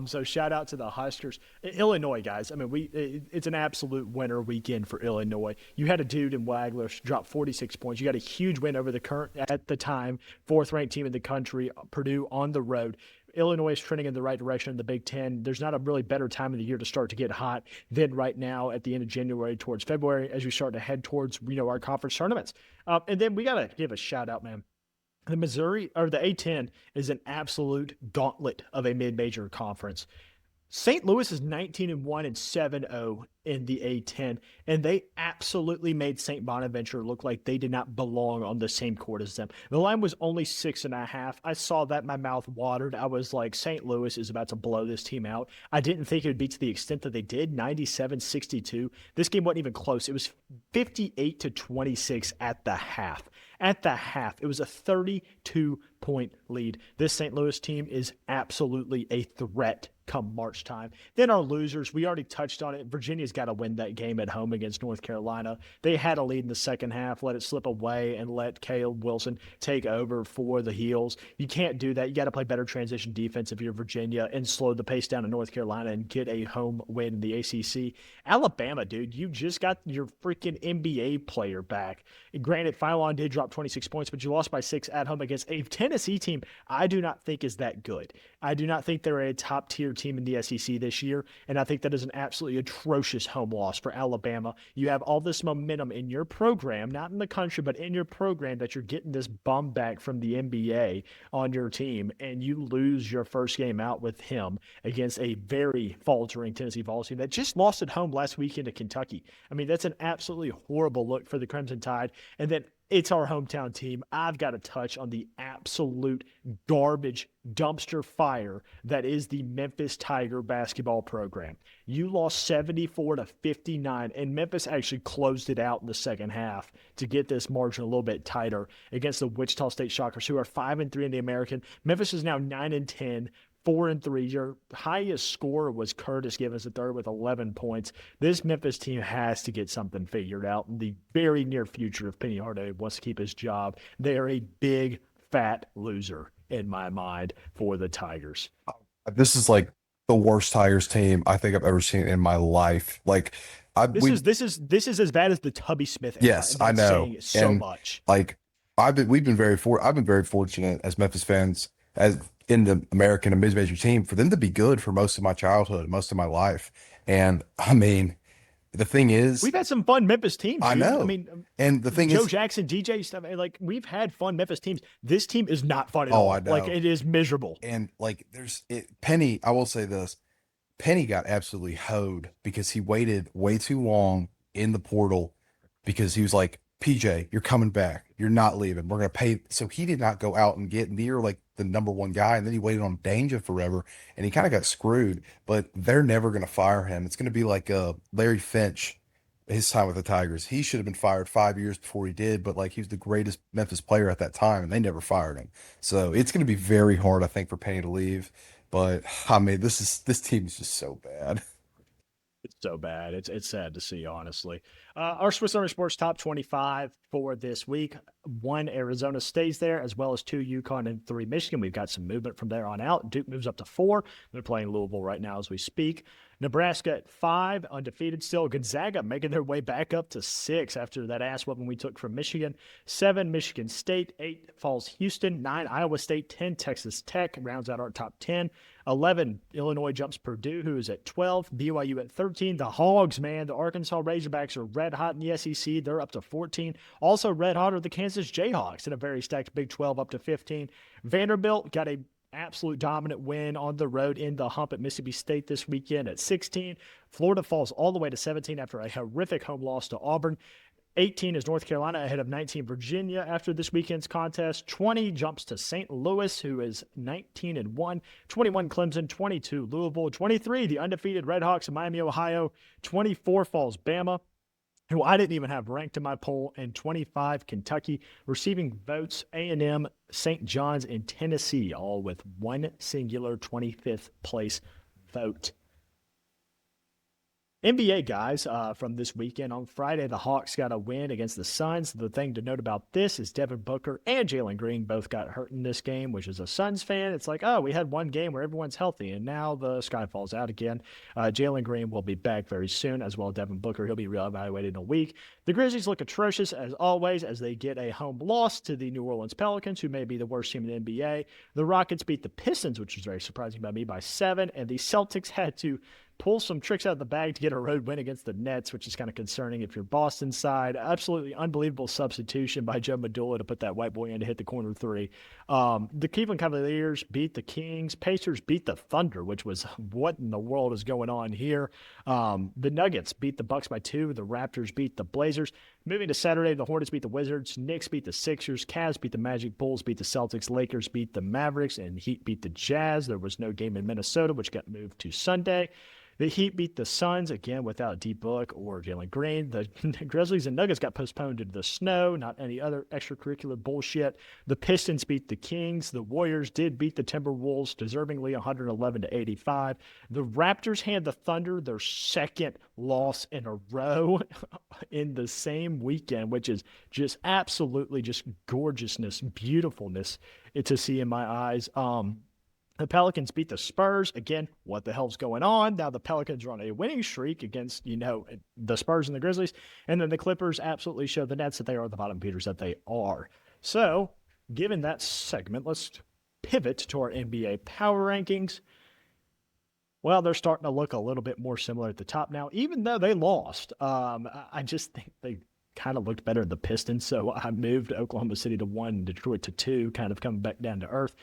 So shout out to the Huskers. Illinois, guys. I mean, it's an absolute winner weekend for Illinois. You had a dude in Wagler drop 46 points. You got a huge win over the current, at the time, 4th-ranked team in the country, Purdue, on the road. Illinois is trending in the right direction in the Big Ten. There's not a really better time of the year to start to get hot than right now at the end of January towards February as we start to head towards our conference tournaments. And then we got to give a shout out, man. The Missouri or the A-10 is an absolute gauntlet of a mid-major conference. St. Louis is 19-1 and 7-0 in the A10, and they absolutely made St. Bonaventure look like they did not belong on the same court as them. The line was only 6.5. I saw that, my mouth watered. I was like, St. Louis is about to blow this team out. I didn't think it would be to the extent that they did, 97-62. This game wasn't even close. It was 58-26 at the half. At the half, it was a 32-point lead. This St. Louis team is absolutely a threat come March time. Then our losers, we already touched on it. Virginia's got to win that game at home against North Carolina. They had a lead in the second half, let it slip away, and let Caleb Wilson take over for the Heels. You can't do that. You got to play better transition defense if you're Virginia and slow the pace down in North Carolina and get a home win in the ACC. Alabama, dude, you just got your freaking NBA player back. Granted, Philon did drop 26 points, but you lost by 6 at home against a Tennessee team I do not think is that good. I do not think they're a top-tier team in the SEC this year, and I think that is an absolutely atrocious home loss for Alabama. You have all this momentum in your program, not in the country, but in your program, that you're getting this bum back from the NBA on your team, and you lose your first game out with him against a very faltering Tennessee Vols team that just lost at home last weekend to Kentucky. I mean, that's an absolutely horrible look for the Crimson Tide. And then it's our hometown team. I've got to touch on the absolute garbage dumpster fire that is the Memphis Tiger basketball program. You lost 74-59, and Memphis actually closed it out in the second half to get this margin a little bit tighter against the Wichita State Shockers, who are 5-3 in the American. Memphis is now 9-10. 4-3. Your highest scorer was Curtis Givens III with 11 points. This Memphis team has to get something figured out in the very near future if Penny Hardaway wants to keep his job. They are a big, fat loser in my mind for the Tigers. This is like the worst Tigers team I think I've ever seen in my life. Like, this is as bad as the Tubby Smith era. Yes, I know. Saying it so much. Like, I've been very fortunate as Memphis fans, as in the American and mid-major team, for them to be good for most of my childhood, most of my life. And I mean, the thing is, we've had some fun Memphis teams. I dude. know. I mean, and the thing Joe is, Jackson, DJ stuff. Like, we've had fun Memphis teams. This team is not fun at all. I know. Like, it is miserable. And like, Penny. I will say this: Penny got absolutely hoed because he waited way too long in the portal, because he was like, PJ, you're coming back. You're not leaving. We're going to pay. So he did not go out and get near like the number one guy. And then he waited on Danger forever, and he kind of got screwed, but they're never going to fire him. It's going to be like Larry Finch, his time with the Tigers. He should have been fired 5 years before he did, but like, he was the greatest Memphis player at that time, and they never fired him. So it's going to be very hard, I think, for Penny to leave. But I mean, this team is just so bad. It's so bad. It's sad to see, honestly. Our Swiss Army Sports top 25 for this week. 1 Arizona stays there, as well as 2 UConn and 3 Michigan. We've got some movement from there on out. Duke moves up to 4. They're playing Louisville right now as we speak. Nebraska at 5, undefeated still. Gonzaga making their way back up to 6 after that ass whooping we took from Michigan. 7, Michigan State. 8 falls Houston. 9, Iowa State. 10, Texas Tech rounds out our top 10. 11, Illinois jumps Purdue, who is at 12. BYU at 13. The Hogs, man, the Arkansas Razorbacks are red hot in the SEC. They're up to 14. Also red hot are the Kansas Jayhawks in a very stacked Big 12 up to 15. Vanderbilt got a absolute dominant win on the road in the hump at Mississippi State this weekend at 16. Florida falls all the way to 17 after a horrific home loss to Auburn. 18 is North Carolina ahead of 19 Virginia after this weekend's contest. 20 jumps to St. Louis, who is 19-1. 21 Clemson. 22 Louisville. 23 the undefeated Redhawks of Miami, Ohio. 24 falls Bama, who I didn't even have ranked in my poll, and 25 Kentucky. Receiving votes, A&M, St. John's, and Tennessee, all with one singular 25th place vote. NBA guys, from this weekend. On Friday, the Hawks got a win against the Suns. The thing to note about this is Devin Booker and Jalen Green both got hurt in this game, which is a Suns fan. It's like, oh, we had one game where everyone's healthy, and now the sky falls out again. Jalen Green will be back very soon, as well as Devin Booker. He'll be reevaluated in a week. The Grizzlies look atrocious, as always, as they get a home loss to the New Orleans Pelicans, who may be the worst team in the NBA. The Rockets beat the Pistons, which was very surprising by me, by 7, and the Celtics had to pull some tricks out of the bag to get a road win against the Nets, which is kind of concerning if you're Boston side. Absolutely unbelievable substitution by Joe Madula to put that white boy in to hit the corner 3. The Cleveland Cavaliers beat the Kings. Pacers beat the Thunder, which was, what in the world is going on here? The Nuggets beat the Bucks by 2. The Raptors beat the Blazers. Moving to Saturday, the Hornets beat the Wizards. Knicks beat the Sixers. Cavs beat the Magic. Bulls beat the Celtics. Lakers beat the Mavericks. And Heat beat the Jazz. There was no game in Minnesota, which got moved to Sunday. The Heat beat the Suns, again, without D Book or Jalen Green. The Grizzlies and Nuggets got postponed due to the snow, not any other extracurricular bullshit. The Pistons beat the Kings. The Warriors did beat the Timberwolves, deservingly 111-85. The Raptors hand the Thunder their second loss in a row in the same weekend, which is just absolutely just gorgeousness, beautifulness to see in my eyes. The Pelicans beat the Spurs. Again, what the hell's going on? Now the Pelicans are on a winning streak against, the Spurs and the Grizzlies. And then the Clippers absolutely show the Nets that they are the bottom feeders that they are. So, given that segment, let's pivot to our NBA power rankings. Well, they're starting to look a little bit more similar at the top now, even though they lost. I just think they kind of looked better than the Pistons. So I moved Oklahoma City to 1, Detroit to 2, kind of coming back down to earth.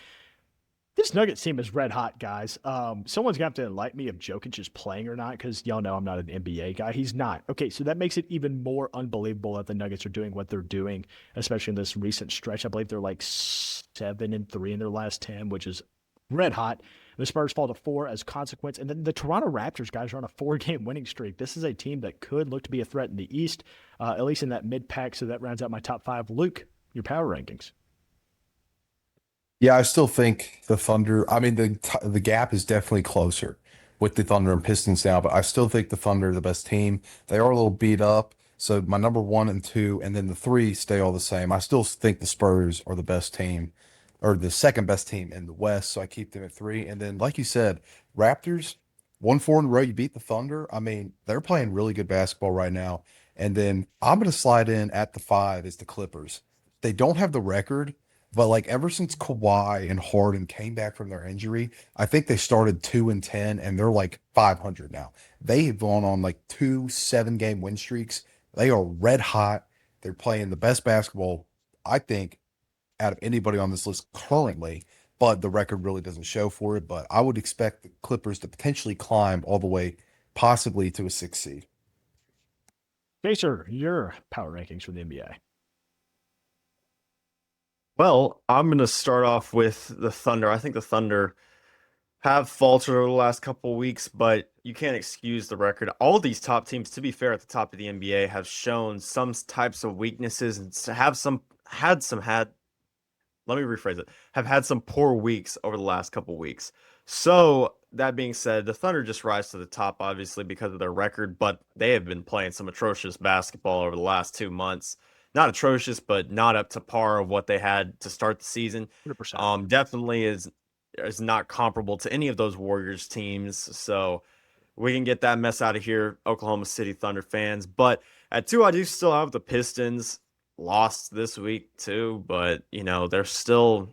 This Nuggets team is red hot, guys. Someone's going to have to enlighten me if Jokic is playing or not, because y'all know I'm not an NBA guy. He's not. Okay, so that makes it even more unbelievable that the Nuggets are doing what they're doing, especially in this recent stretch. I believe they're like 7-3 in their last 10, which is red hot. The Spurs fall to 4 as consequence. And then the Toronto Raptors, guys, are on a 4-game winning streak. This is a team that could look to be a threat in the East, at least in that mid-pack. So that rounds out my top 5. Luke, your power rankings. Yeah, I still think the Thunder. I mean, the gap is definitely closer with the Thunder and Pistons now, but I still think the Thunder are the best team. They are a little beat up, so my number 1 and 2, and then the 3 stay all the same. I still think the Spurs are the best team, or the second best team in the West, so I keep them at 3. And then, like you said, Raptors 1-4 in a row. You beat the Thunder. I mean, they're playing really good basketball right now. And then I'm going to slide in at the 5 is the Clippers. They don't have the record. But like ever since Kawhi and Harden came back from their injury, I think they started 2-10 and they're like 500 now. They have gone on like 2 7-game win streaks. They are red hot. They're playing the best basketball, I think, out of anybody on this list currently. But the record really doesn't show for it. But I would expect the Clippers to potentially climb all the way, possibly to a 6 seed. Chaser, your power rankings for the NBA. Well, I'm going to start off with the Thunder. I think the Thunder have faltered over the last couple of weeks, but you can't excuse the record. All of these top teams, to be fair, at the top of the NBA have shown some types of weaknesses and have let me rephrase it, have had some poor weeks over the last couple of weeks. So that being said, the Thunder just rise to the top, obviously, because of their record, but they have been playing some atrocious basketball over the last 2 months. Not atrocious, but not up to par of what they had to start the season. 100%. Definitely is not comparable to any of those Warriors teams. So we can get that mess out of here, Oklahoma City Thunder fans. But at 2, I do still have the Pistons. Lost this week too, but they're still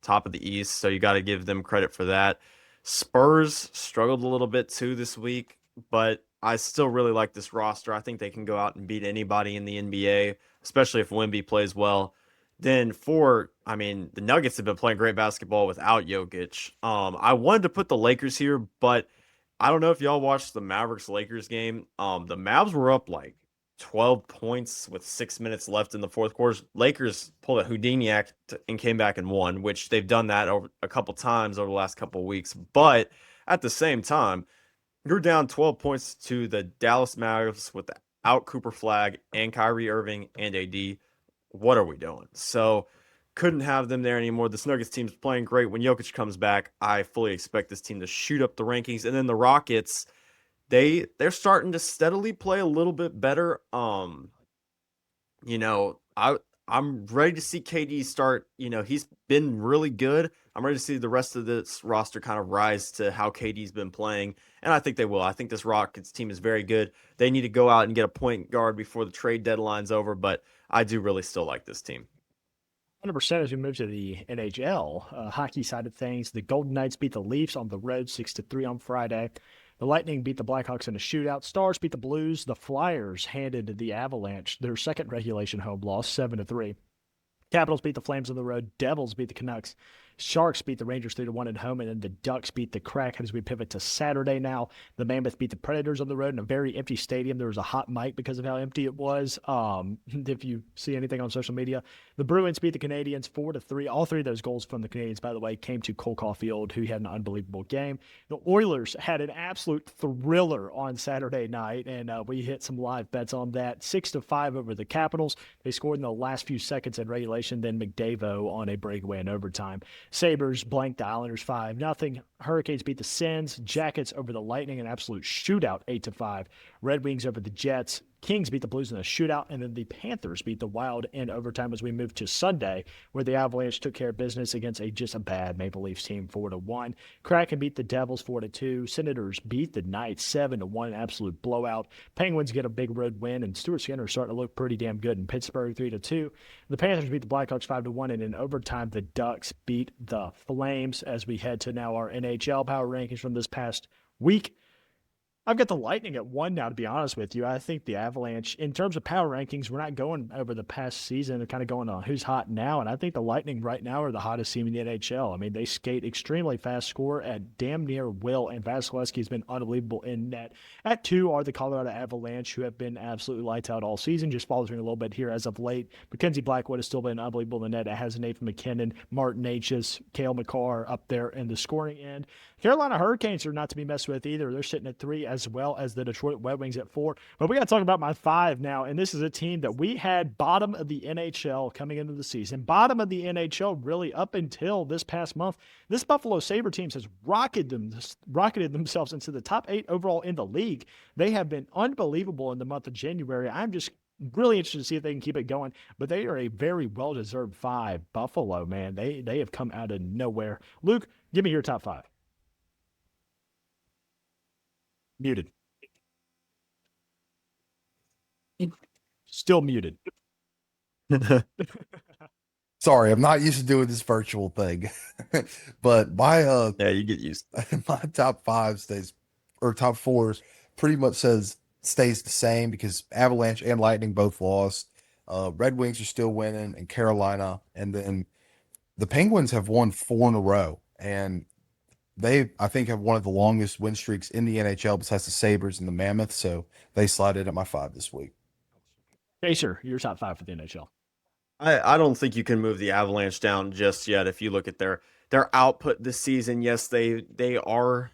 top of the East, so you got to give them credit for that. Spurs struggled a little bit too this week, but I still really like this roster. I think they can go out and beat anybody in the NBA, especially if Wemby plays well. Then 4, the Nuggets have been playing great basketball without Jokic. I wanted to put the Lakers here, but I don't know if y'all watched the Mavericks-Lakers game. The Mavs were up like 12 points with 6 minutes left in the fourth quarter. Lakers pulled a Houdini act and came back and won, which they've done that over a couple times over the last couple of weeks. But at the same time, you're down 12 points to the Dallas Mavericks without Cooper Flag and Kyrie Irving and AD. What are we doing? So couldn't have them there anymore. This Nuggets team's playing great. When Jokic comes back, I fully expect this team to shoot up the rankings. And then the Rockets, they're starting to steadily play a little bit better. I'm ready to see KD start. He's been really good. I'm ready to see the rest of this roster kind of rise to how KD's been playing, and I think they will. I think this Rockets team is very good. They need to go out and get a point guard before the trade deadline's over, but I do really still like this team. 100% as we move to the NHL hockey side of things. The Golden Knights beat the Leafs on the road 6-3 on Friday. The Lightning beat the Blackhawks in a shootout. Stars beat the Blues. The Flyers handed the Avalanche their second regulation home loss, 7-3. Capitals beat the Flames on the road. Devils beat the Canucks Sharks beat the Rangers 3-1 at home, and then the Ducks beat the Kraken as we pivot to Saturday now. The Mammoth beat the Predators on the road in a very empty stadium. There was a hot mic because of how empty it was. If you see anything on social media, the Bruins beat the Canadiens 4-3. All three of those goals from the Canadiens, by the way, came to Cole Caulfield, who had an unbelievable game. The Oilers had an absolute thriller on Saturday night, and we hit some live bets on that. 6-5 over the Capitals. They scored in the last few seconds in regulation, then McDavid on a breakaway in overtime. Sabres blanked the Islanders 5-0. Hurricanes beat the Sens. Jackets over the Lightning, an absolute shootout 8-5. Red Wings over the Jets. Kings beat the Blues in a shootout, and then the Panthers beat the Wild in overtime as we move to Sunday, where the Avalanche took care of business against just a bad Maple Leafs team 4-1. Kraken beat the Devils 4-2. Senators beat the Knights 7-1, absolute blowout. Penguins get a big road win, and Stuart Skinner starting to look pretty damn good in Pittsburgh 3-2. The Panthers beat the Blackhawks 5-1, and in overtime, the Ducks beat the Flames as we head to now our NHL power rankings from this past week. I've got the Lightning at 1 now, to be honest with you. I think the Avalanche, in terms of power rankings, we're not going over the past season. They're kind of going on who's hot now. And I think the Lightning right now are the hottest team in the NHL. I mean, they skate extremely fast, score at damn near will, and Vasilevsky has been unbelievable in net. At 2 are the Colorado Avalanche, who have been absolutely lights out all season, just faltering a little bit here as of late. Mackenzie Blackwood has still been unbelievable in the net. It has Nathan McKinnon, Martin H.'s, Cale Makar up there in the scoring end. Carolina Hurricanes are not to be messed with either. They're sitting at 3, as well as the Detroit Red Wings at 4. But we got to talk about my 5 now, and this is a team that we had bottom of the NHL coming into the season. Bottom of the NHL really up until this past month. This Buffalo Sabre team has rocketed themselves into the top 8 overall in the league. They have been unbelievable in the month of January. I'm just really interested to see if they can keep it going, but they are a very well-deserved 5. Buffalo, man, they have come out of nowhere. Luke, give me your top 5. Muted. Still muted. Sorry, I'm not used to doing this virtual thing. But my Yeah, you get used. my top 5 stays, or top 4 pretty much stays the same because Avalanche and Lightning both lost. Red Wings are still winning, and Carolina, and then the Penguins have won 4 in a row, and they, I think, have one of the longest win streaks in the NHL besides the Sabres and the Mammoth, so they slide in at my 5 this week. Okay, sir, your top 5 for the NHL. I don't think you can move the Avalanche down just yet. If you look at their output this season, yes, they are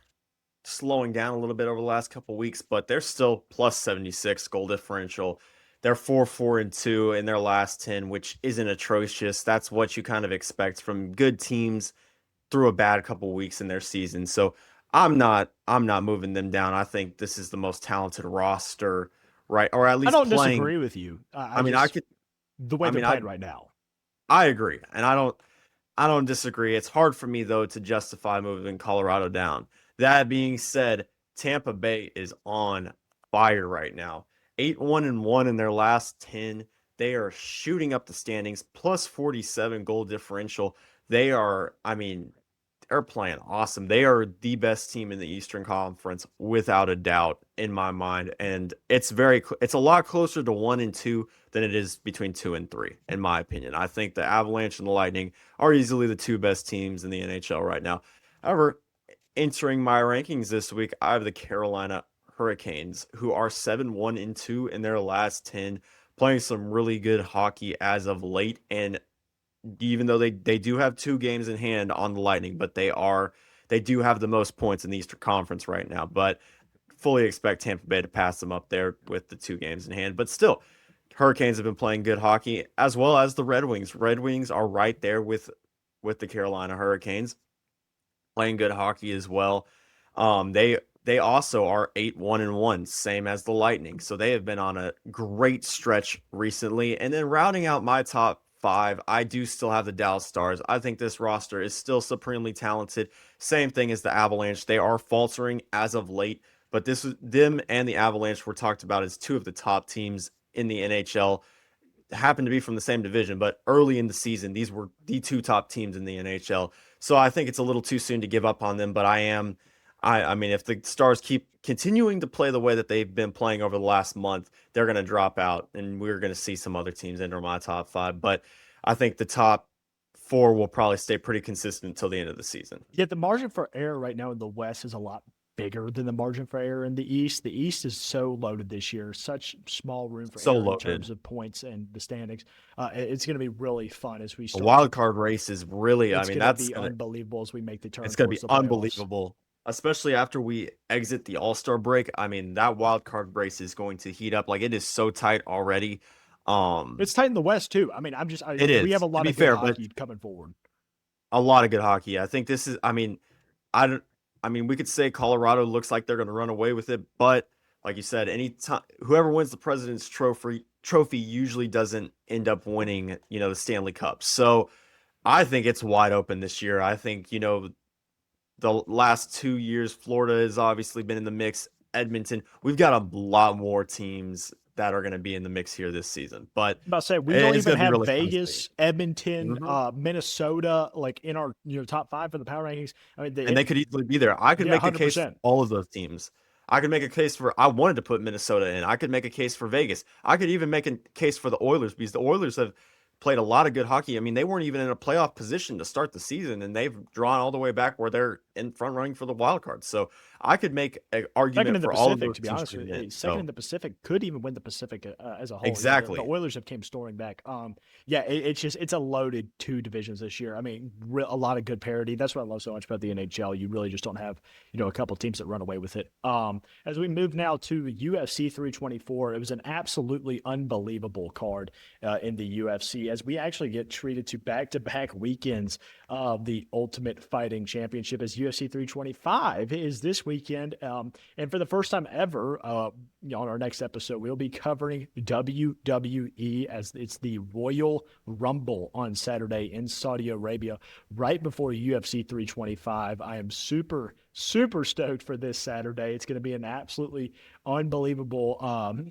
slowing down a little bit over the last couple of weeks, but they're still plus 76 goal differential. They're 4-4-2 in their last 10, which isn't atrocious. That's what you kind of expect from good teams through a bad couple of weeks in their season. So I'm not moving them down. I think this is the most talented roster, right? Or at I least don't playing. disagree with you. I mean, I could. The way I they're mean, playing right now. I agree, and I don't disagree. It's hard for me though to justify moving Colorado down. That being said, Tampa Bay is on fire right now. 8-1-1 in their last 10. They are shooting up the standings, plus 47 goal differential. They are, I mean, they're playing awesome. They are the best team in the Eastern Conference without a doubt in my mind, and it's a lot closer to 1 and 2 than it is between 2 and 3 in my opinion. I think the Avalanche and the Lightning are easily the 2 best teams in the NHL right now. However, entering my rankings this week, I have the Carolina Hurricanes, who are 7-1-2 in their last 10, playing some really good hockey as of late, and even though they do have 2 games in hand on the Lightning, but they do have the most points in the Eastern Conference right now. But fully expect Tampa Bay to pass them up there with the 2 games in hand. But still, Hurricanes have been playing good hockey, as well as the Red Wings. Red Wings are right there with the Carolina Hurricanes, playing good hockey as well. They also are 8-1-1, same as the Lightning. So they have been on a great stretch recently. And then rounding out my top 5, I do still have the Dallas Stars. I think this roster is still supremely talented. Same thing as the Avalanche. They are faltering as of late, but them and the Avalanche were talked about as 2 of the top teams in the NHL. Happen to be from the same division, but early in the season, these were the 2 top teams in the NHL. So I think it's a little too soon to give up on them, but I mean, if the Stars keep continuing to play the way that they've been playing over the last month, they're going to drop out, and we're going to see some other teams enter my top 5. But I think the top 4 will probably stay pretty consistent until the end of the season. Yet the margin for error right now in the West is a lot bigger than the margin for error in the East. The East is so loaded this year, such small room for So error in loaded. terms of points and the standings. It's going to be really fun as we The start. wild card race is really, I It's mean, going to that's be gonna unbelievable as we make the turn it's gonna towards be the playoffs. unbelievable, especially after we exit the All-Star break. I mean, that wild card race is going to heat up. Like it is so tight already. It's tight in the West too. I mean, It we have is, a to lot be of good fair, but hockey coming forward. a lot of good hockey. I think this is. I mean, I don't. I mean, we could say Colorado looks like they're going to run away with it, but like you said, any time whoever wins the President's Trophy usually doesn't end up winning, the Stanley Cup. So I think it's wide open this year. I think the last 2 years, Florida has obviously been in the mix. Edmonton, we've got a lot more teams that are going to be in the mix here this season. But I'm about to say we don't it's even going to be have really fun to see. Vegas, Edmonton, Mhm. Minnesota, like in our top 5 for the power rankings. I mean, And they could easily be there. I could yeah, make a case for 100%. all of those teams. I could make a case for I wanted to put Minnesota in. I could make a case for Vegas. I could even make a case for the Oilers because the Oilers have played a lot of good hockey. I mean, they weren't even in a playoff position to start the season, and they've drawn all the way back where they're in front running for the wild card. So I could make an Second argument in the for all of Pacific, those to be teams honest to with get you. in. Second in So the Pacific could even win the Pacific as a whole. The exactly. Oilers have came storing back. Yeah, it's a loaded 2 divisions this year. I mean, a lot of good parity. That's what I love so much about the NHL. You really just don't have a couple teams that run away with it. As we move now to UFC 324, it was an absolutely unbelievable card in the UFC as we actually get treated to back-to-back weekends of the Ultimate Fighting Championship as UFC 325 is this weekend. And for the first time ever, on our next episode, we'll be covering WWE as it's the Royal Rumble on Saturday in Saudi Arabia, right before UFC 325. I am super, super stoked for this Saturday. It's going to be an absolutely unbelievable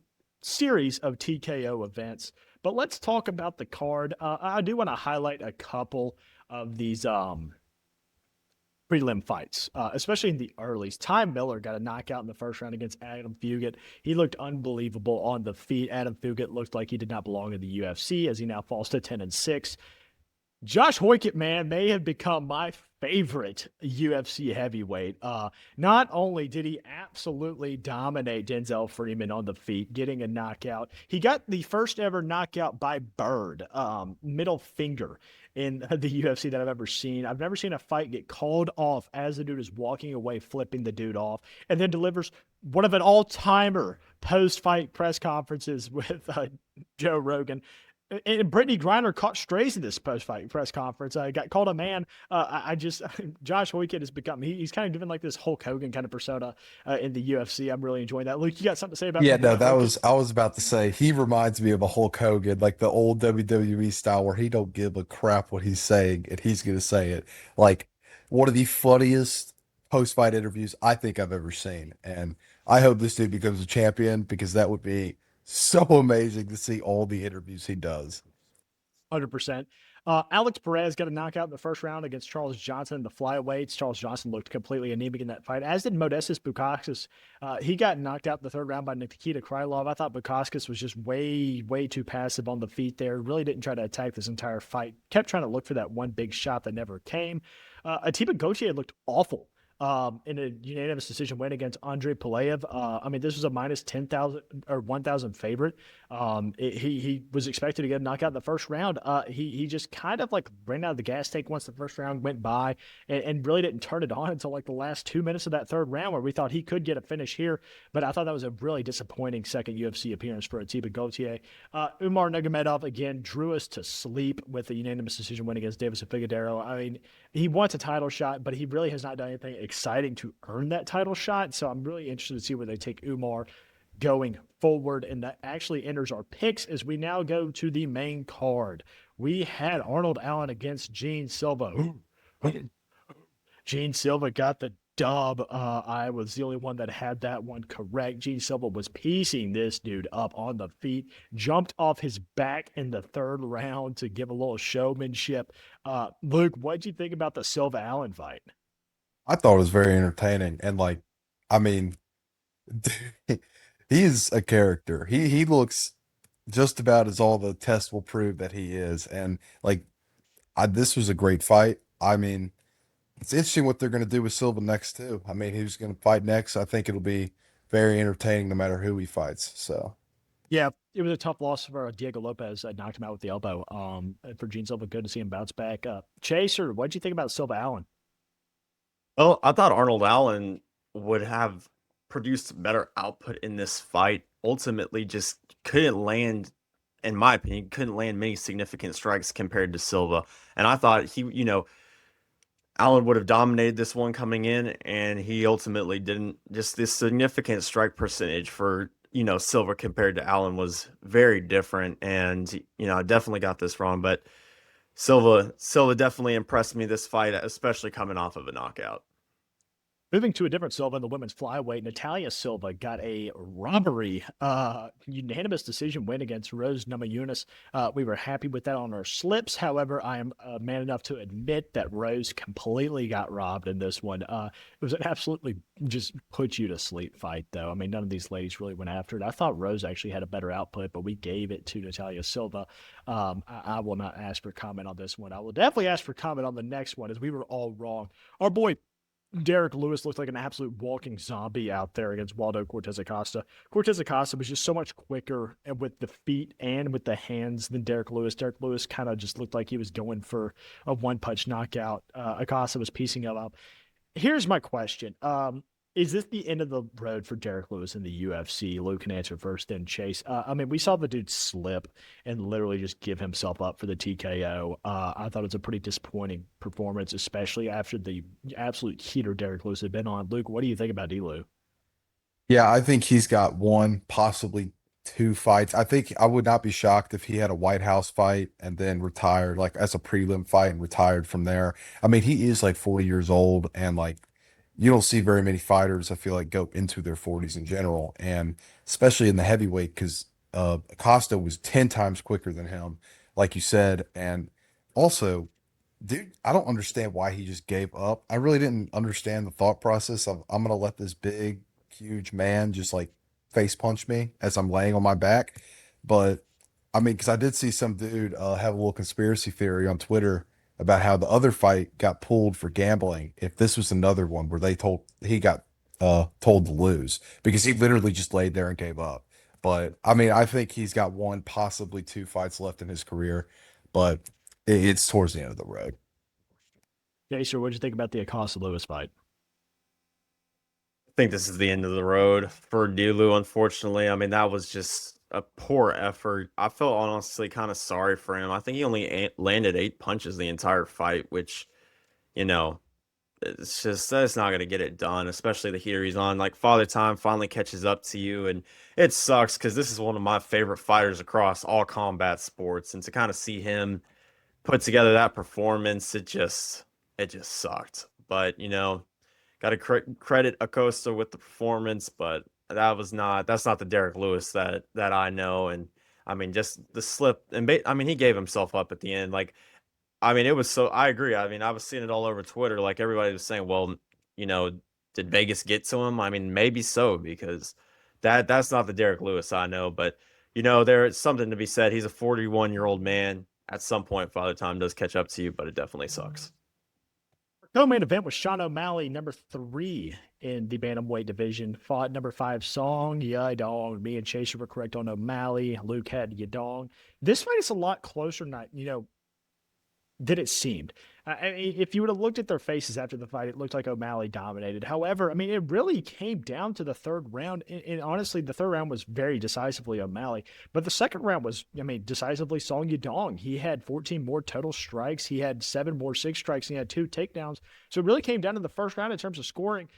series of TKO events. But let's talk about the card. I do want to highlight a couple of these prelim fights, especially in the earlies. Ty Miller got a knockout in the first round against Adam Fugit. He looked unbelievable on the feet. Adam Fugit looked like he did not belong in the UFC as he now falls to 10-6. Josh Hoykett, man, may have become my favorite UFC heavyweight. Not only did he absolutely dominate Denzel Freeman on the feet, getting a knockout, he got the first ever knockout by Bird, middle finger, in the UFC that I've ever seen. I've never seen a fight get called off as the dude is walking away, flipping the dude off, and then delivers one of an all-timer post-fight press conferences with Joe Rogan. And Brittany Griner caught strays in this post-fight press conference. Got called a man. Josh Hoykett has become, he's kind of given like this Hulk Hogan kind of persona in the UFC. I'm really enjoying that. Luke, you got something to say about Yeah, no, Hoykett? I was about to say he reminds me of a Hulk Hogan, like the old WWE style where he don't give a crap what he's saying and he's gonna say it. Like one of the funniest post-fight interviews I think I've ever seen. And I hope this dude becomes a champion because that would be so amazing to see all the interviews he does. 100%. Alex Perez got a knockout in the first round against Charles Johnson in the flyweights. Charles Johnson looked completely anemic in that fight, as did Modestas Bukauskas. He got knocked out in the third round by Nikita Krylov. I thought Bukauskas was just way, way too passive on the feet there. Really didn't try to attack this entire fight. Kept trying to look for that one big shot that never came. Atiba Gauthier looked awful in a unanimous decision win against Andre Pulayev. I mean, this was a minus 10,000 or 1,000 favorite. He was expected to get a knockout in the first round. He just kind of like ran out of the gas tank once the first round went by and really didn't turn it on until like the last 2 minutes of that third round where we thought he could get a finish here. But I thought that was a really disappointing second UFC appearance for Atiba Gauthier. Umar Nurmagomedov again drew us to sleep with a unanimous decision win against Davis Figueiredo. I mean, he wants a title shot, but he really has not done anything exciting to earn that title shot. So I'm really interested to see where they take Umar going forward. And that actually enters our picks as we now go to the main card. We had Arnold Allen against Gene Silva. Gene Silva got the dub. I was the only one that had that one correct. Gene Silva was piecing this dude up on the feet, jumped off his back in the third round to give a little showmanship. Luke, what'd you think about the Silva Allen fight? I thought it was very entertaining and like, I mean, he's a character. He looks just about as all the tests will prove that he is. And like This was a great fight. I mean, it's interesting what they're going to do with Silva next too. I mean, who's going to fight next? I think it'll be very entertaining no matter who he fights. So Yeah, it was a tough loss for Diego Lopez. Knocked him out with the elbow. For Gene Silva, good to see him bounce back. Chaser, what did you think about Silva Allen? Well, I thought Arnold Allen would have produced better output in this fight. Ultimately, just couldn't land, in my opinion, couldn't land many significant strikes compared to Silva. And I thought Allen would have dominated this one coming in, and he ultimately didn't. Just this significant strike percentage for, Silva compared to Allen was very different. And, I definitely got this wrong, but Silva definitely impressed me this fight, especially coming off of a knockout. Moving to a different Silva in the women's flyweight, Natalia Silva got a robbery, unanimous decision win against Rose Namajunas. We were happy with that on our slips. However, I am man enough to admit that Rose completely got robbed in this one. It was an absolutely just put you to sleep fight, though. I mean, none of these ladies really went after it. I thought Rose actually had a better output, but we gave it to Natalia Silva. I will not ask for comment on this one. I will definitely ask for comment on the next one, as we were all wrong. Our boy Derek Lewis looked like an absolute walking zombie out there against Waldo Cortez Acosta. Cortez Acosta was just so much quicker and with the feet and with the hands than Derek Lewis. Derek Lewis kind of just looked like he was going for a one-punch knockout. Acosta was piecing him up. Here's my question. Is this the end of the road for Derek Lewis in the UFC? Luke can answer first, then Chase. I mean, we saw the dude slip and literally just give himself up for the TKO. I thought it was a pretty disappointing performance, especially after the absolute heater Derek Lewis had been on. Luke, what do you think about Elu? yeah, I think he's got one, possibly two fights. I think I would not be shocked if he had a White House fight and then retired, like as a prelim fight and retired from there. I mean, he is like 40 years old, and like you don't see very many fighters, I feel like, go into their 40s in general, and especially in the heavyweight, because Acosta was 10 times quicker than him, like you said. And also, dude, I don't understand why he just gave up. I really didn't understand the thought process of I'm gonna let this big, huge man just like face punch me as I'm laying on my back. But I mean, because I did see some dude have a little conspiracy theory on Twitter about how the other fight got pulled for gambling. If this was another one where they told he got told to lose because he literally just laid there and gave up. But I mean, I think he's got one, possibly two fights left in his career, but it's towards the end of the road. Jason, what did you think about the Acosta Lewis fight? I think this is the end of the road for Delu, unfortunately. I mean, that was just a poor effort. I felt honestly kind of sorry for him. I think he only landed 8 punches the entire fight, which, you know, it's just that's not going to get it done, especially the heater he's on. Like, Father Time finally catches up to you, and it sucks because this is one of my favorite fighters across all combat sports, and to kind of see him put together that performance, it just sucked. But got to credit Acosta with the performance, but that's not the Derek Lewis that I know. And I mean, just the slip, and I mean, he gave himself up at the end. Like, I mean, it was so. I agree. I mean, I was seeing it all over Twitter. Like, everybody was saying, well, you know, did Vegas get to him? I mean, maybe so, because that's not the Derek Lewis I know. But there's something to be said. He's a 41-year-old man. At some point, Father Time does catch up to you, but it definitely sucks. Co-main event was Sean O'Malley, number 3 in the bantamweight division, fought number 5 Song Yadong. Me and Chaser were correct on O'Malley. Luke had Yadong. This fight is a lot closer, not than it seemed. If you would have looked at their faces after the fight, it looked like O'Malley dominated. However, I mean, it really came down to the third round. And honestly, the third round was very decisively O'Malley. But the second round was, I mean, decisively Song Yadong. He had 14 more total strikes. He had 7 more 6 strikes. And he had 2 takedowns. So it really came down to the first round in terms of scoring.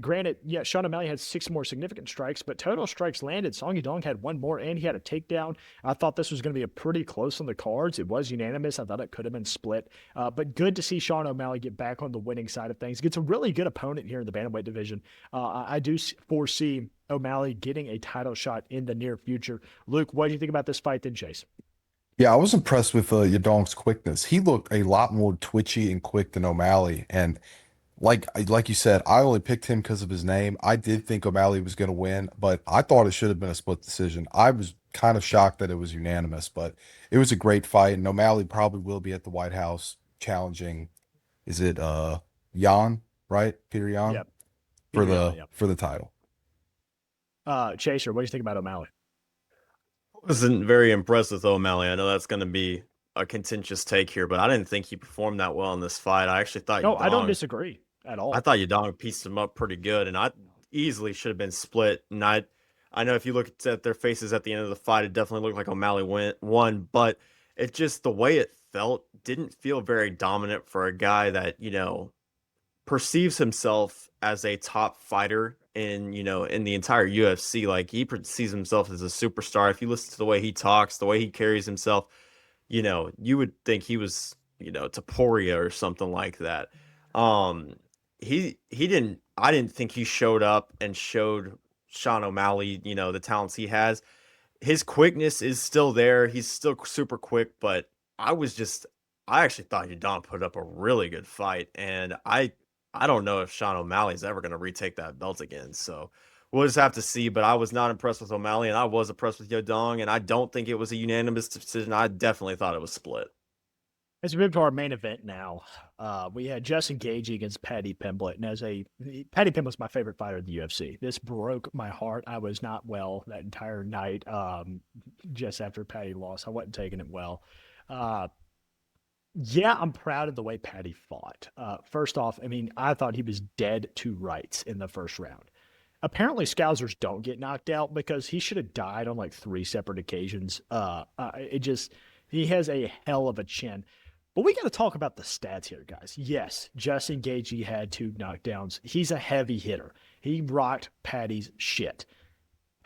Granted, yeah, Sean O'Malley had 6 more significant strikes, but total strikes landed. Song Yadong had 1 more, and he had a takedown. I thought this was going to be a pretty close on the cards. It was unanimous. I thought it could have been split. But good to see Sean O'Malley get back on the winning side of things. Gets a really good opponent here in the bantamweight division. I do foresee O'Malley getting a title shot in the near future. Luke, what do you think about this fight then, Chase? Yeah, I was impressed with Yadong's quickness. He looked a lot more twitchy and quick than O'Malley, and like you said, I only picked him because of his name. I did think O'Malley was going to win, but I thought it should have been a split decision. I was kind of shocked that it was unanimous, but it was a great fight. And O'Malley probably will be at the White House challenging, is it Jan, right? Peter Yan Yep. Peter Yan, yep. for the title. Chaser, what do you think about O'Malley? Wasn't very impressed with O'Malley. I know that's going to be a contentious take here, but I didn't think he performed that well in this fight. I actually thought No, I don't disagree at all. I thought Yadong pieced him up pretty good, and I easily should have been split. And I know if you look at their faces at the end of the fight, it definitely looked like O'Malley won, but it just the way it felt didn't feel very dominant for a guy that, perceives himself as a top fighter in the entire UFC. Like, he perceives himself as a superstar. If you listen to the way he talks, the way he carries himself, you would think he was, Taporia or something like that. He didn't I didn't think he showed up and showed Sean O'Malley, the talents he has. His quickness is still there. He's still super quick, but I actually thought Yadon put up a really good fight, and I don't know if Sean O'Malley's ever going to retake that belt again. So we'll just have to see. But I was not impressed with O'Malley, and I was impressed with Yadong, and I don't think it was a unanimous decision. I definitely thought it was split. As we move to our main event now, we had Justin Gaethje against Paddy Pimblett. And Paddy Pimblett's my favorite fighter in the UFC. This broke my heart. I was not well that entire night. Just after Paddy lost, I wasn't taking it well. Yeah, I'm proud of the way Paddy fought. First off, I thought he was dead to rights in the first round. Apparently, Scousers don't get knocked out because he should have died on like 3 separate occasions. He has a hell of a chin. But we got to talk about the stats here, guys. Yes, Justin Gaethje had 2 knockdowns. He's a heavy hitter. He rocked Paddy's shit.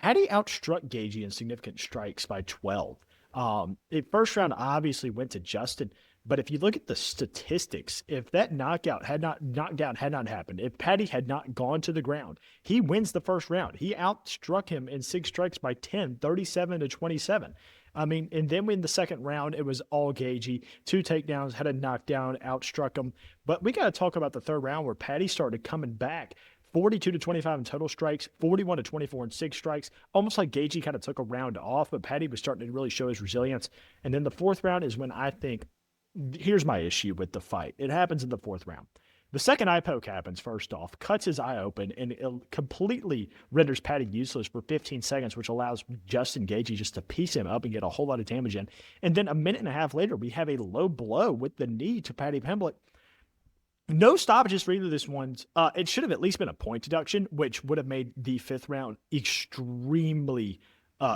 Paddy outstruck Gaethje in significant strikes by 12. The first round obviously went to Justin, but if you look at the statistics, if that knockdown had not happened, if Paddy had not gone to the ground, he wins the first round. He outstruck him in 6 strikes by 10, 37-27. And then in the second round, it was all Gaethje. 2 takedowns, had a knockdown, outstruck him. But we got to talk about the third round where Paddy started coming back. 42-25 in total strikes, 41-24 in 6 strikes. Almost like Gaethje kind of took a round off, but Paddy was starting to really show his resilience. And then the fourth round is when I think, here's my issue with the fight. It happens in the fourth round. The second eye poke happens, first off, cuts his eye open, and it completely renders Paddy useless for 15 seconds, which allows Justin Gaethje just to piece him up and get a whole lot of damage in. And then a minute and a half later, we have a low blow with the knee to Paddy Pimblett. No stoppages for either of these ones. It should have at least been a point deduction, which would have made the 5th round extremely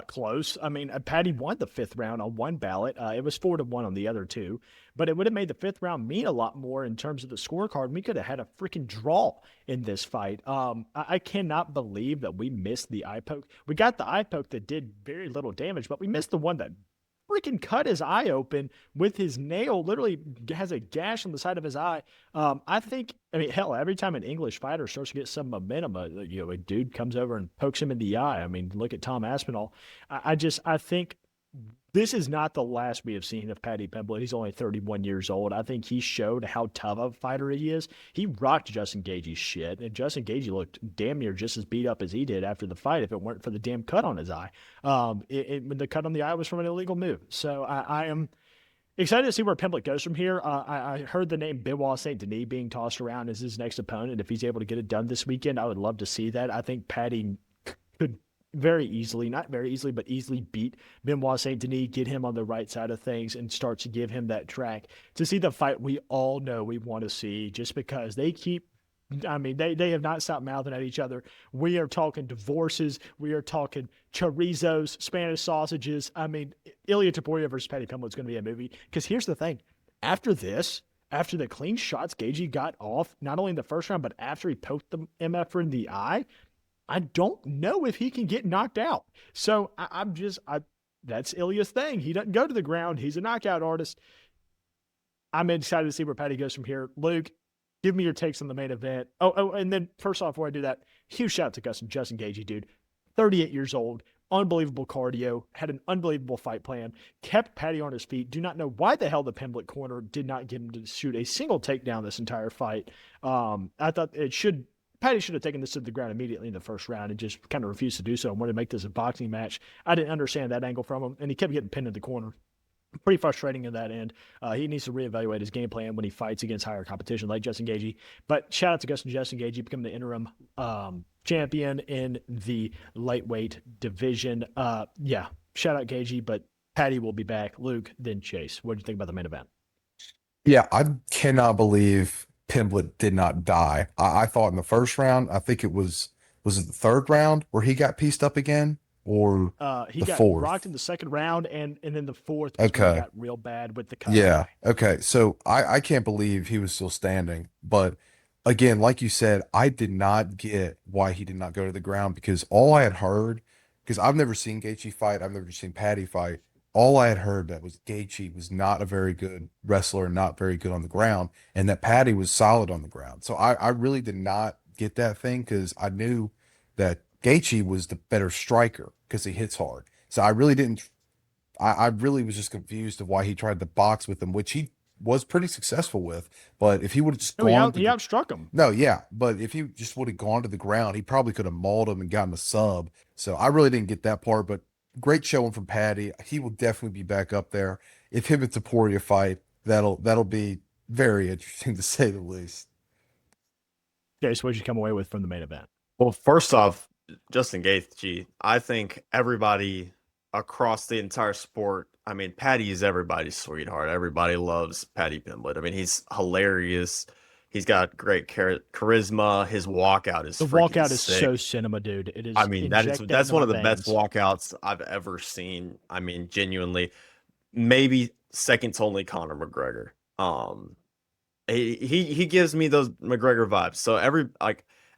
close. Paddy won the 5th round on 1 ballot. It was 4-1 on the other 2, but it would have made the 5th round mean a lot more in terms of the scorecard. We could have had a freaking draw in this fight. I cannot believe that we missed the eye poke. We got the eye poke that did very little damage, but we missed the one that freaking cut his eye open with his nail, literally has a gash on the side of his eye. Hell, every time an English fighter starts to get some momentum, a dude comes over and pokes him in the eye. Look at Tom Aspinall. I think this is not the last we have seen of Paddy Pimblett. He's only 31 years old. I think he showed how tough of a fighter he is. He rocked Justin Gaethje's shit, and Justin Gaethje looked damn near just as beat up as he did after the fight if it weren't for the damn cut on his eye. When the cut on the eye was from an illegal move. So I am excited to see where Pimblett goes from here. I heard the name Benoit Saint Denis being tossed around as his next opponent. If he's able to get it done this weekend, I would love to see that. I think Paddy could very easily, not very easily, but easily beat Benoit Saint Denis, get him on the right side of things, and start to give him that track to see the fight we all know we want to see, just because they keep. They have not stopped mouthing at each other. We are talking divorces. We are talking chorizos, Spanish sausages. Ilya Taporia versus Paddy Pimblett is going to be a movie. Because here's the thing. After the clean shots Gaethje got off, not only in the first round, but after he poked the MF in the eye, I don't know if he can get knocked out. So that's Ilya's thing. He doesn't go to the ground. He's a knockout artist. I'm excited to see where Paddy goes from here. Luke, give me your takes on the main event. And then first off, before I do that, huge shout out to Justin Gaethje, dude. 38 years old, unbelievable cardio, had an unbelievable fight plan, kept Paddy on his feet. Do not know why the hell the Pimblett corner did not get him to shoot a single takedown this entire fight. I thought it should Patty should have taken this to the ground immediately in the first round and just kind of refused to do so and wanted to make this a boxing match. I didn't understand that angle from him, and he kept getting pinned in the corner. Pretty frustrating in that end. He needs to reevaluate his game plan when he fights against higher competition like Justin Gaethje. But shout out to Justin Gaethje becoming the interim champion in the lightweight division. Yeah, shout out Gaethje, but Patty will be back. Luke, then Chase. What do you think about the main event? Yeah, I cannot believe Pimblett did not die. I thought in the first round, I think was it the third round where he got pieced up again, or He the got fourth? rocked in the second round, and then the fourth was when it Okay. got real bad with the cut Yeah. eye. Okay. So I can't believe he was still standing. But again, like you said, I did not get why he did not go to the ground because all I had heard, because I've never seen Gaethje fight, I've never seen Patty fight. All I had heard that was Gaethje was not a very good wrestler, not very good on the ground, and that Patty was solid on the ground. So I really did not get that thing because I knew that Gaethje was the better striker because he hits hard. So I really didn't I really was just confused of why he tried to box with him, which he was pretty successful with. But if he would have just No, he, gone out, to he the outstruck him. no, yeah, but if he just would have gone to the ground, he probably could have mauled him and gotten a sub. So I really didn't get that part. But great showing from Patty. He will definitely be back up there. If him and Taporia fight, that'll be very interesting to say the least. Chase, what did you come away with from the main event? Well, first off, Justin Gaethje, I think everybody across the entire sport, I mean, Patty is everybody's sweetheart. Everybody loves Patty Pimblett. I mean, he's hilarious. He's got great charisma. His walkout is The freaking walkout is sick. so cinema, dude. It I is mean, inject that that's into one my of the best veins. walkouts I've ever seen. I mean, genuinely, maybe second to only Conor McGregor. He gives me those McGregor vibes. So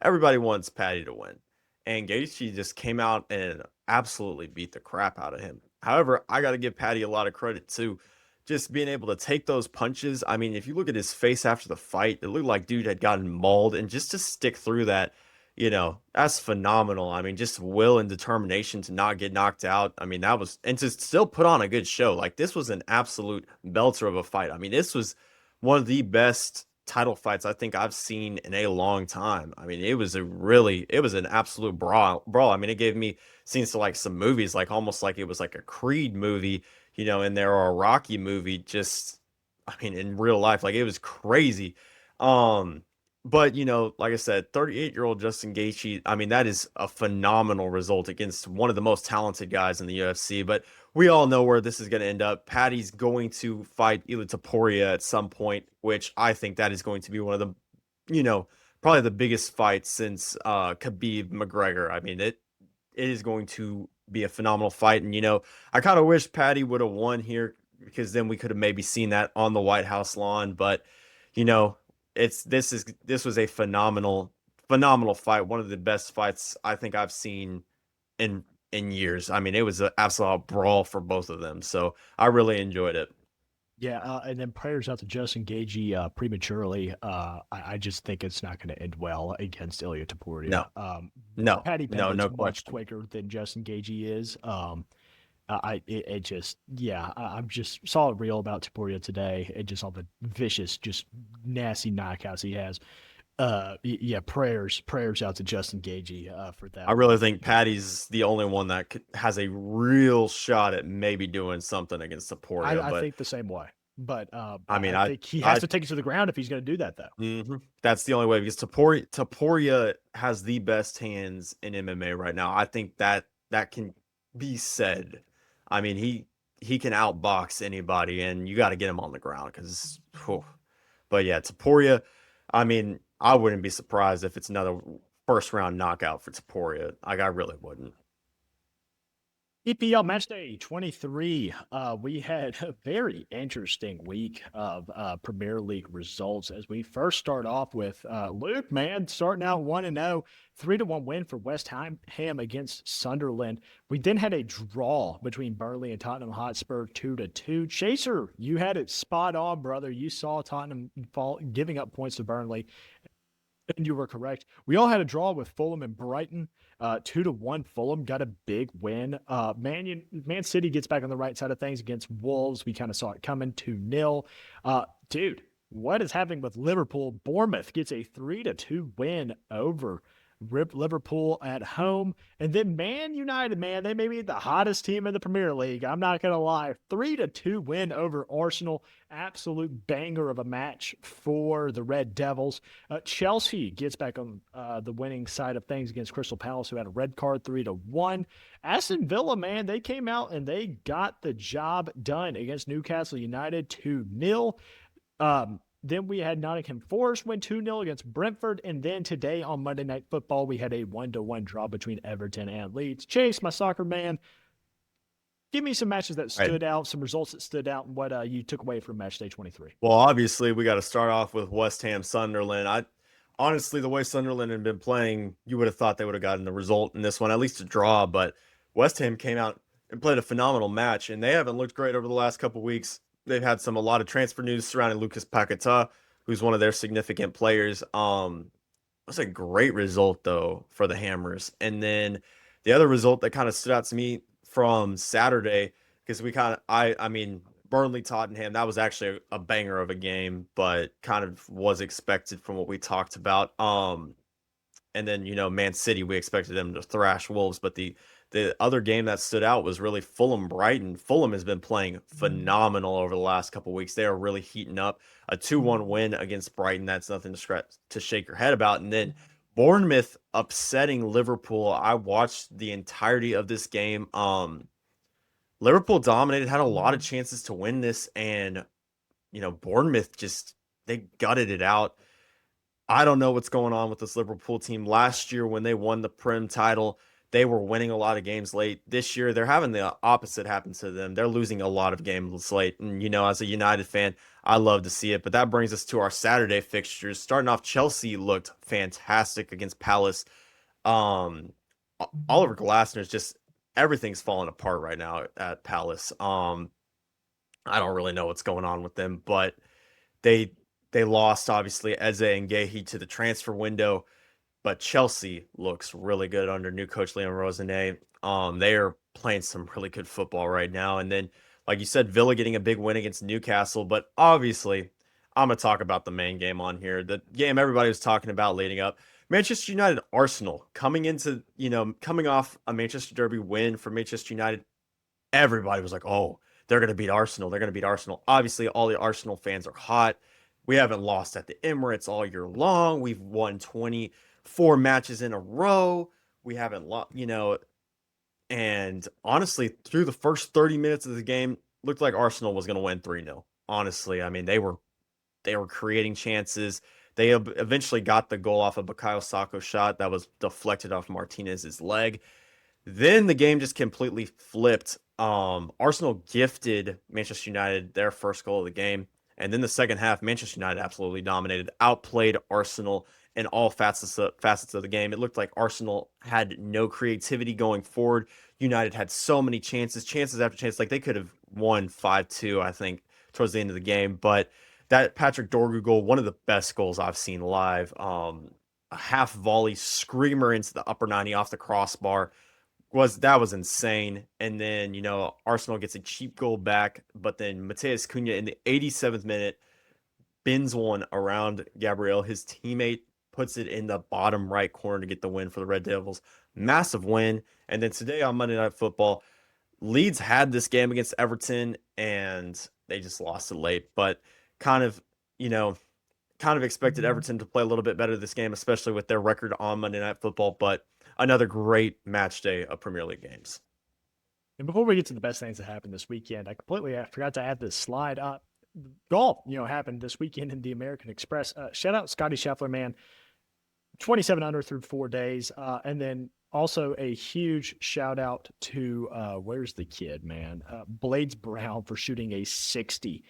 everybody wants Patty to win, and Gaethje just came out and absolutely beat the crap out of him. However, I got to give Patty a lot of credit too, just being able to take those punches. I mean, if you look at his face after the fight, it looked like dude had gotten mauled, and just to stick through that, that's phenomenal. I mean, just will and determination to not get knocked out. I mean, that was, and to still put on a good show. Like this was an absolute belter of a fight. I mean, this was one of the best title fights I think I've seen in a long time. I mean, it was an absolute brawl. I mean, it gave me scenes to like some movies, like almost like it was like a Creed movie, in there or a Rocky movie, just I mean, in real life. Like it was crazy. Um, but like I said, 38-year-old Justin Gaethje, I mean, that is a phenomenal result against one of the most talented guys in the UFC. But we all know where this is going to end up. Patty's going to fight either Taporia at some point, which I think that is going to be one of the, probably the biggest fights since Khabib McGregor. I mean, it is going to be a phenomenal fight. And, I kind of wish Patty would have won here because then we could have maybe seen that on the White House lawn. But, you know, this was a phenomenal fight. One of the best fights I think I've seen in years. I mean, it was an absolute brawl for both of them. So I really enjoyed it. Yeah, and then prayers out to Justin Gagey prematurely. I just think it's not going to end well against Ilya No, Taporia. Patty no Pimblett's much question. quicker than Justin Gagey is. It just I'm just saw a reel about Taporia today and just all the vicious, just nasty knockouts he has. Yeah, prayers out to Justin Gagey for I that one. really think Patty's the only one that has a real shot at maybe doing something against Saporia. I But think the same way, but I mean, I think he has to take it to the ground if he's going to do that, though. that's the only way because Taporia has the best hands in MMA right now. I think that can be said. I mean, he can outbox anybody, and you got to get him on the ground because. But yeah, Taporia. I mean, I wouldn't be surprised if it's another first round knockout for Taporia. Like I really wouldn't. EPL match day 23. We had a very interesting week of Premier League results as we first start off with Luke, man, starting out 1-0, 3-1 win for West Ham against Sunderland. We then had a draw between Burnley and Tottenham Hotspur 2-2. Chaser, you had it spot on, brother. You saw Tottenham giving up points to Burnley. And you were correct. We all had a draw with Fulham and Brighton. 2-1. Fulham got a big win. Man City gets back on the right side of things against Wolves. We kind of saw it coming. 2-0. Dude, What is happening with Liverpool? Bournemouth gets a 3-2 win over Liverpool at home. And then Man United, man, they may be the hottest team in the Premier League. I'm not going to lie. 3-2 win over Arsenal. Absolute banger of a match for the Red Devils. Chelsea gets back on the winning side of things against Crystal Palace, who had a red card, 3-1. Aston Villa, man, they came out and they got the job done against Newcastle United, 2-0. Then we had Nottingham Forest win 2-0 against Brentford. And then today on Monday Night Football, we had a 1-1 draw between Everton and Leeds. Chase, my soccer man, give me some matches that stood out, some results that stood out, and what you took away from match day 23. Well, obviously, we got to start off with West Ham Sunderland. Honestly, the way Sunderland had been playing, you would have thought they would have gotten the result in this one, at least a draw. But West Ham came out and played a phenomenal match, and they haven't looked great over the last couple of weeks. They've had a lot of transfer news surrounding Lucas Paquetá, who's one of their significant players. It was a great result though for the Hammers. And then the other result that kind of stood out to me from Saturday, because I mean, Burnley Tottenham, that was actually a banger of a game, but kind of was expected from what we talked about. And then, Man City, we expected them to thrash Wolves, but the other game that stood out was really Fulham Brighton. Fulham has been playing phenomenal over the last couple of weeks. They are really heating up. A 2-1 win against Brighton, that's nothing to shake your head about. And then Bournemouth upsetting Liverpool. I watched the entirety of this game. Liverpool dominated, had a lot of chances to win this, and Bournemouth they gutted it out. I don't know what's going on with this Liverpool team. Last year, when they won the Prem title, they were winning a lot of games late. This year, they're having the opposite happen to them. They're losing a lot of games late. And, as a United fan, I love to see it. But that brings us to our Saturday fixtures. Starting off, Chelsea looked fantastic against Palace. Oliver Glasner's everything's falling apart right now at Palace. I don't really know what's going on with them, but they lost, obviously, Eze and Gehi to the transfer window. But Chelsea looks really good under new coach Leon Rosané. They are playing some really good football right now. And then, like you said, Villa getting a big win against Newcastle. But obviously, I'm going to talk about the main game on here. The game everybody was talking about leading up. Manchester United Arsenal coming off a Manchester Derby win for Manchester United. Everybody was like, oh, they're going to beat Arsenal. They're going to beat Arsenal. Obviously, all the Arsenal fans are hot. We haven't lost at the Emirates all year long. We've won 24 matches in a row. We haven't lost, and honestly, through the first 30 minutes of the game, looked like Arsenal was going to win 3-0. Honestly, I mean, they were creating chances. They eventually got the goal off a Bukayo Saka shot that was deflected off Martinez's leg. Then the game just completely flipped. Arsenal gifted Manchester United their first goal of the game. And then the second half, Manchester United absolutely dominated, outplayed Arsenal in all facets of the game. It looked like Arsenal had no creativity going forward. United had so many chances after chances. Like they could have won 5-2, I think, towards the end of the game. But that Patrick Dorgu goal, one of the best goals I've seen live. A half volley screamer into the upper 90 off the crossbar. That was insane. And then, Arsenal gets a cheap goal back, but then Mateus Cunha in the 87th minute bins one around Gabriel. His teammate puts it in the bottom right corner to get the win for the Red Devils. Massive win. And then today on Monday Night Football, Leeds had this game against Everton and they just lost it late, but kind of expected Everton to play a little bit better this game, especially with their record on Monday Night Football, but another great match day of Premier League games. And before we get to the best things that happened this weekend, I forgot to add this slide. Golf, happened this weekend in the American Express. Shout out Scotty Scheffler, man. 27 under through 4 days. And then also a huge shout out to, where's the kid, man? Blades Brown for shooting a 60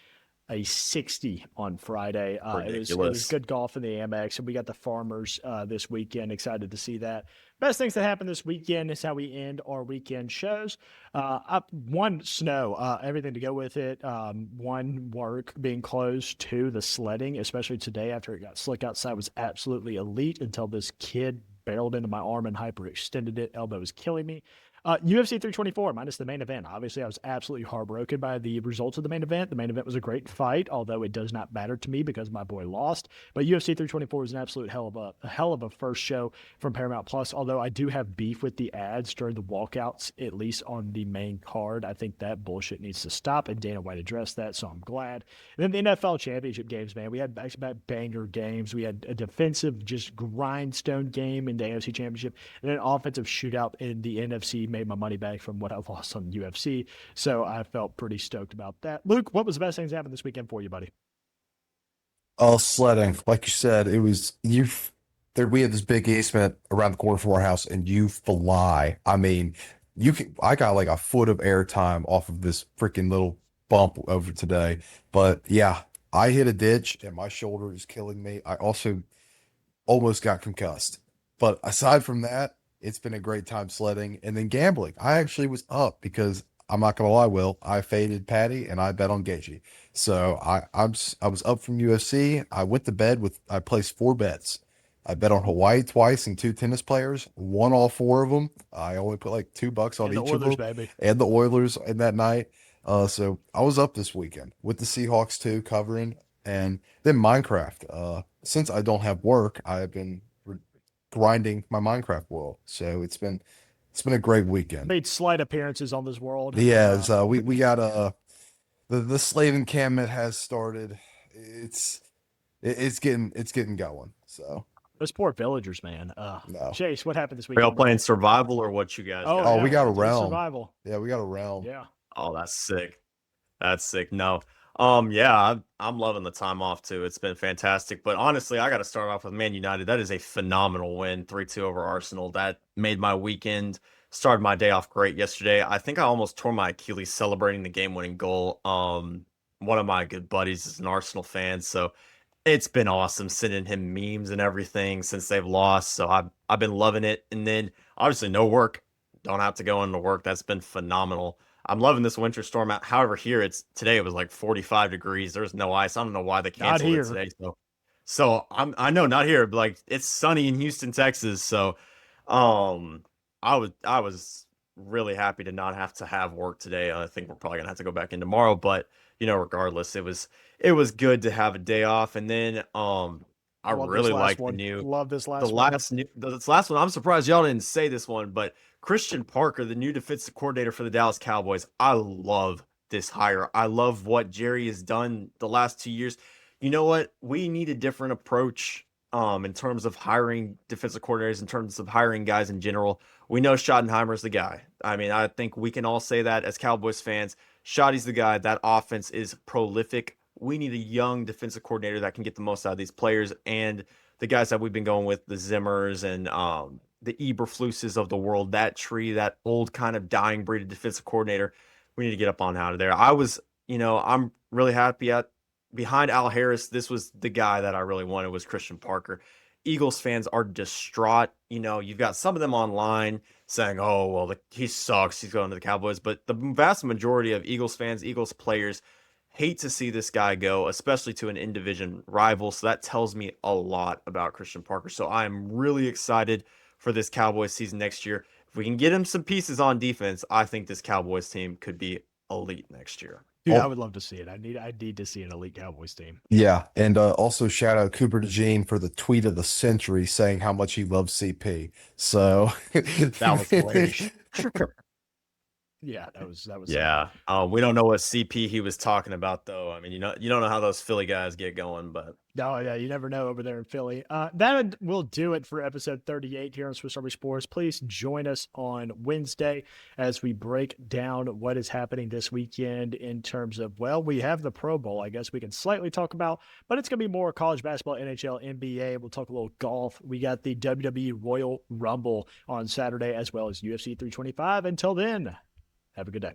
on Friday. It was good golf in the Amex, and we got the Farmers this weekend. Excited to see that. Best things that happened this weekend is how we end our weekend shows. One, snow, everything to go with it. One, work being closed. Two, the sledding, especially today after it got slick outside, was absolutely elite until this kid barreled into my arm and hyperextended it. Elbow was killing me. UFC 324 minus the main event. Obviously, I was absolutely heartbroken by the results of the main event. The main event was a great fight, although it does not matter to me because my boy lost. But UFC 324 was an absolute hell of a first show from Paramount Plus. Although I do have beef with the ads during the walkouts, at least on the main card. I think that bullshit needs to stop, and Dana White addressed that, so I'm glad. And then the NFL championship games, man, we had back-to-back banger games. We had a defensive, just grindstone game in the AFC championship, and an offensive shootout in the NFC. Made my money back from what I lost on UFC, so I felt pretty stoked about that. Luke, what was the best things that happened this weekend for you, buddy? Oh, sledding. Like you said, it was you. There, we had this big easement around the corner from our house, and you fly. I mean, you can. I got like a foot of air time off of this freaking little bump over today. But yeah, I hit a ditch, and my shoulder is killing me. I also almost got concussed. But aside from that, it's been a great time sledding and then gambling. I actually was up because I'm not gonna lie, Will, I faded Patty and I bet on Gaethje. So I was up from UFC. I went to bed with I placed 4 bets. I bet on Hawaii twice and 2 tennis players, won all 4 of them. I only put like $2 on And the each of Oilers, them, baby. and the Oilers in that night. So I was up this weekend with the Seahawks too, covering, and then Minecraft. Since I don't have work, I've been grinding my Minecraft world. So it's been a great weekend. Made slight appearances on this world. Yeah, so we got the slave encampment has started. It's it's getting going. So Those poor villagers, man. no. Chase, what happened this Are y'all weekend, playing bro? survival or what you guys Oh, got Oh, yeah, we going got a on? into the realm. survival. Yeah, we got a realm. Yeah. Oh, that's sick. That's sick. No. Yeah, I'm loving the time off too. It's been fantastic. But honestly, I got to start off with Man United. That is a phenomenal win, 3-2 over Arsenal. That made my weekend, started my day off great yesterday. I think I almost tore my Achilles celebrating the game-winning goal. One of my good buddies is an Arsenal fan, so it's been awesome sending him memes and everything since they've lost. So I've been loving it. And then obviously no work. Don't have to go into work. That's been phenomenal. I'm loving this winter storm out. However, here it was like 45 degrees. There's no ice. I don't know why they Not canceled it here. today. So I know not here, but like it's sunny in Houston, Texas. So um I was really happy to not have to have work today. I think we're probably gonna have to go back in tomorrow, but regardless, it was good to have a day off. And then I Love this really last like the one. new Love this the last one. last new this last one. I'm surprised y'all didn't say this one, but Christian Parker, the new defensive coordinator for the Dallas Cowboys. I love this hire. I love what Jerry has done the last 2 years. You know what? We need a different approach in terms of hiring defensive coordinators, in terms of hiring guys in general. We know Schottenheimer's the guy. I mean, I think we can all say that as Cowboys fans. Schotty's the guy. That offense is prolific. We need a young defensive coordinator that can get the most out of these players, and the guys that we've been going with, the Zimmers and the Eberfluses of the world, that tree, that old kind of dying breed of defensive coordinator. We need to get up on out of there. I'm really happy at behind Al Harris. This was the guy that I really wanted was Christian Parker. Eagles fans are distraught. You've got some of them online saying, "Oh, well, he sucks. He's going to the Cowboys." But the vast majority of Eagles fans, Eagles players, hate to see this guy go, especially to an in-division rival. So that tells me a lot about Christian Parker. So I am really excited for this Cowboys season next year. If we can get him some pieces on defense, I think this Cowboys team could be elite next year. Dude, I Oh, would love to see it. I need to see an elite Cowboys team. yeah, and also shout out Cooper DeJean for the tweet of the century saying how much he loves CP. So That was hilarious. Yeah, that was Yeah. We don't know what CP he was talking about though. I mean, you don't know how those Philly guys get going, but no, yeah, you never know over there in Philly. That will do it for episode 38 here on Swiss Army Sports. Please join us on Wednesday as we break down what is happening this weekend in terms of, well, we have the Pro Bowl, I guess we can slightly talk about, but it's going to be more college basketball, NHL, NBA. We'll talk a little golf. We got the WWE Royal Rumble on Saturday as well as UFC 325. Until then, have a good day.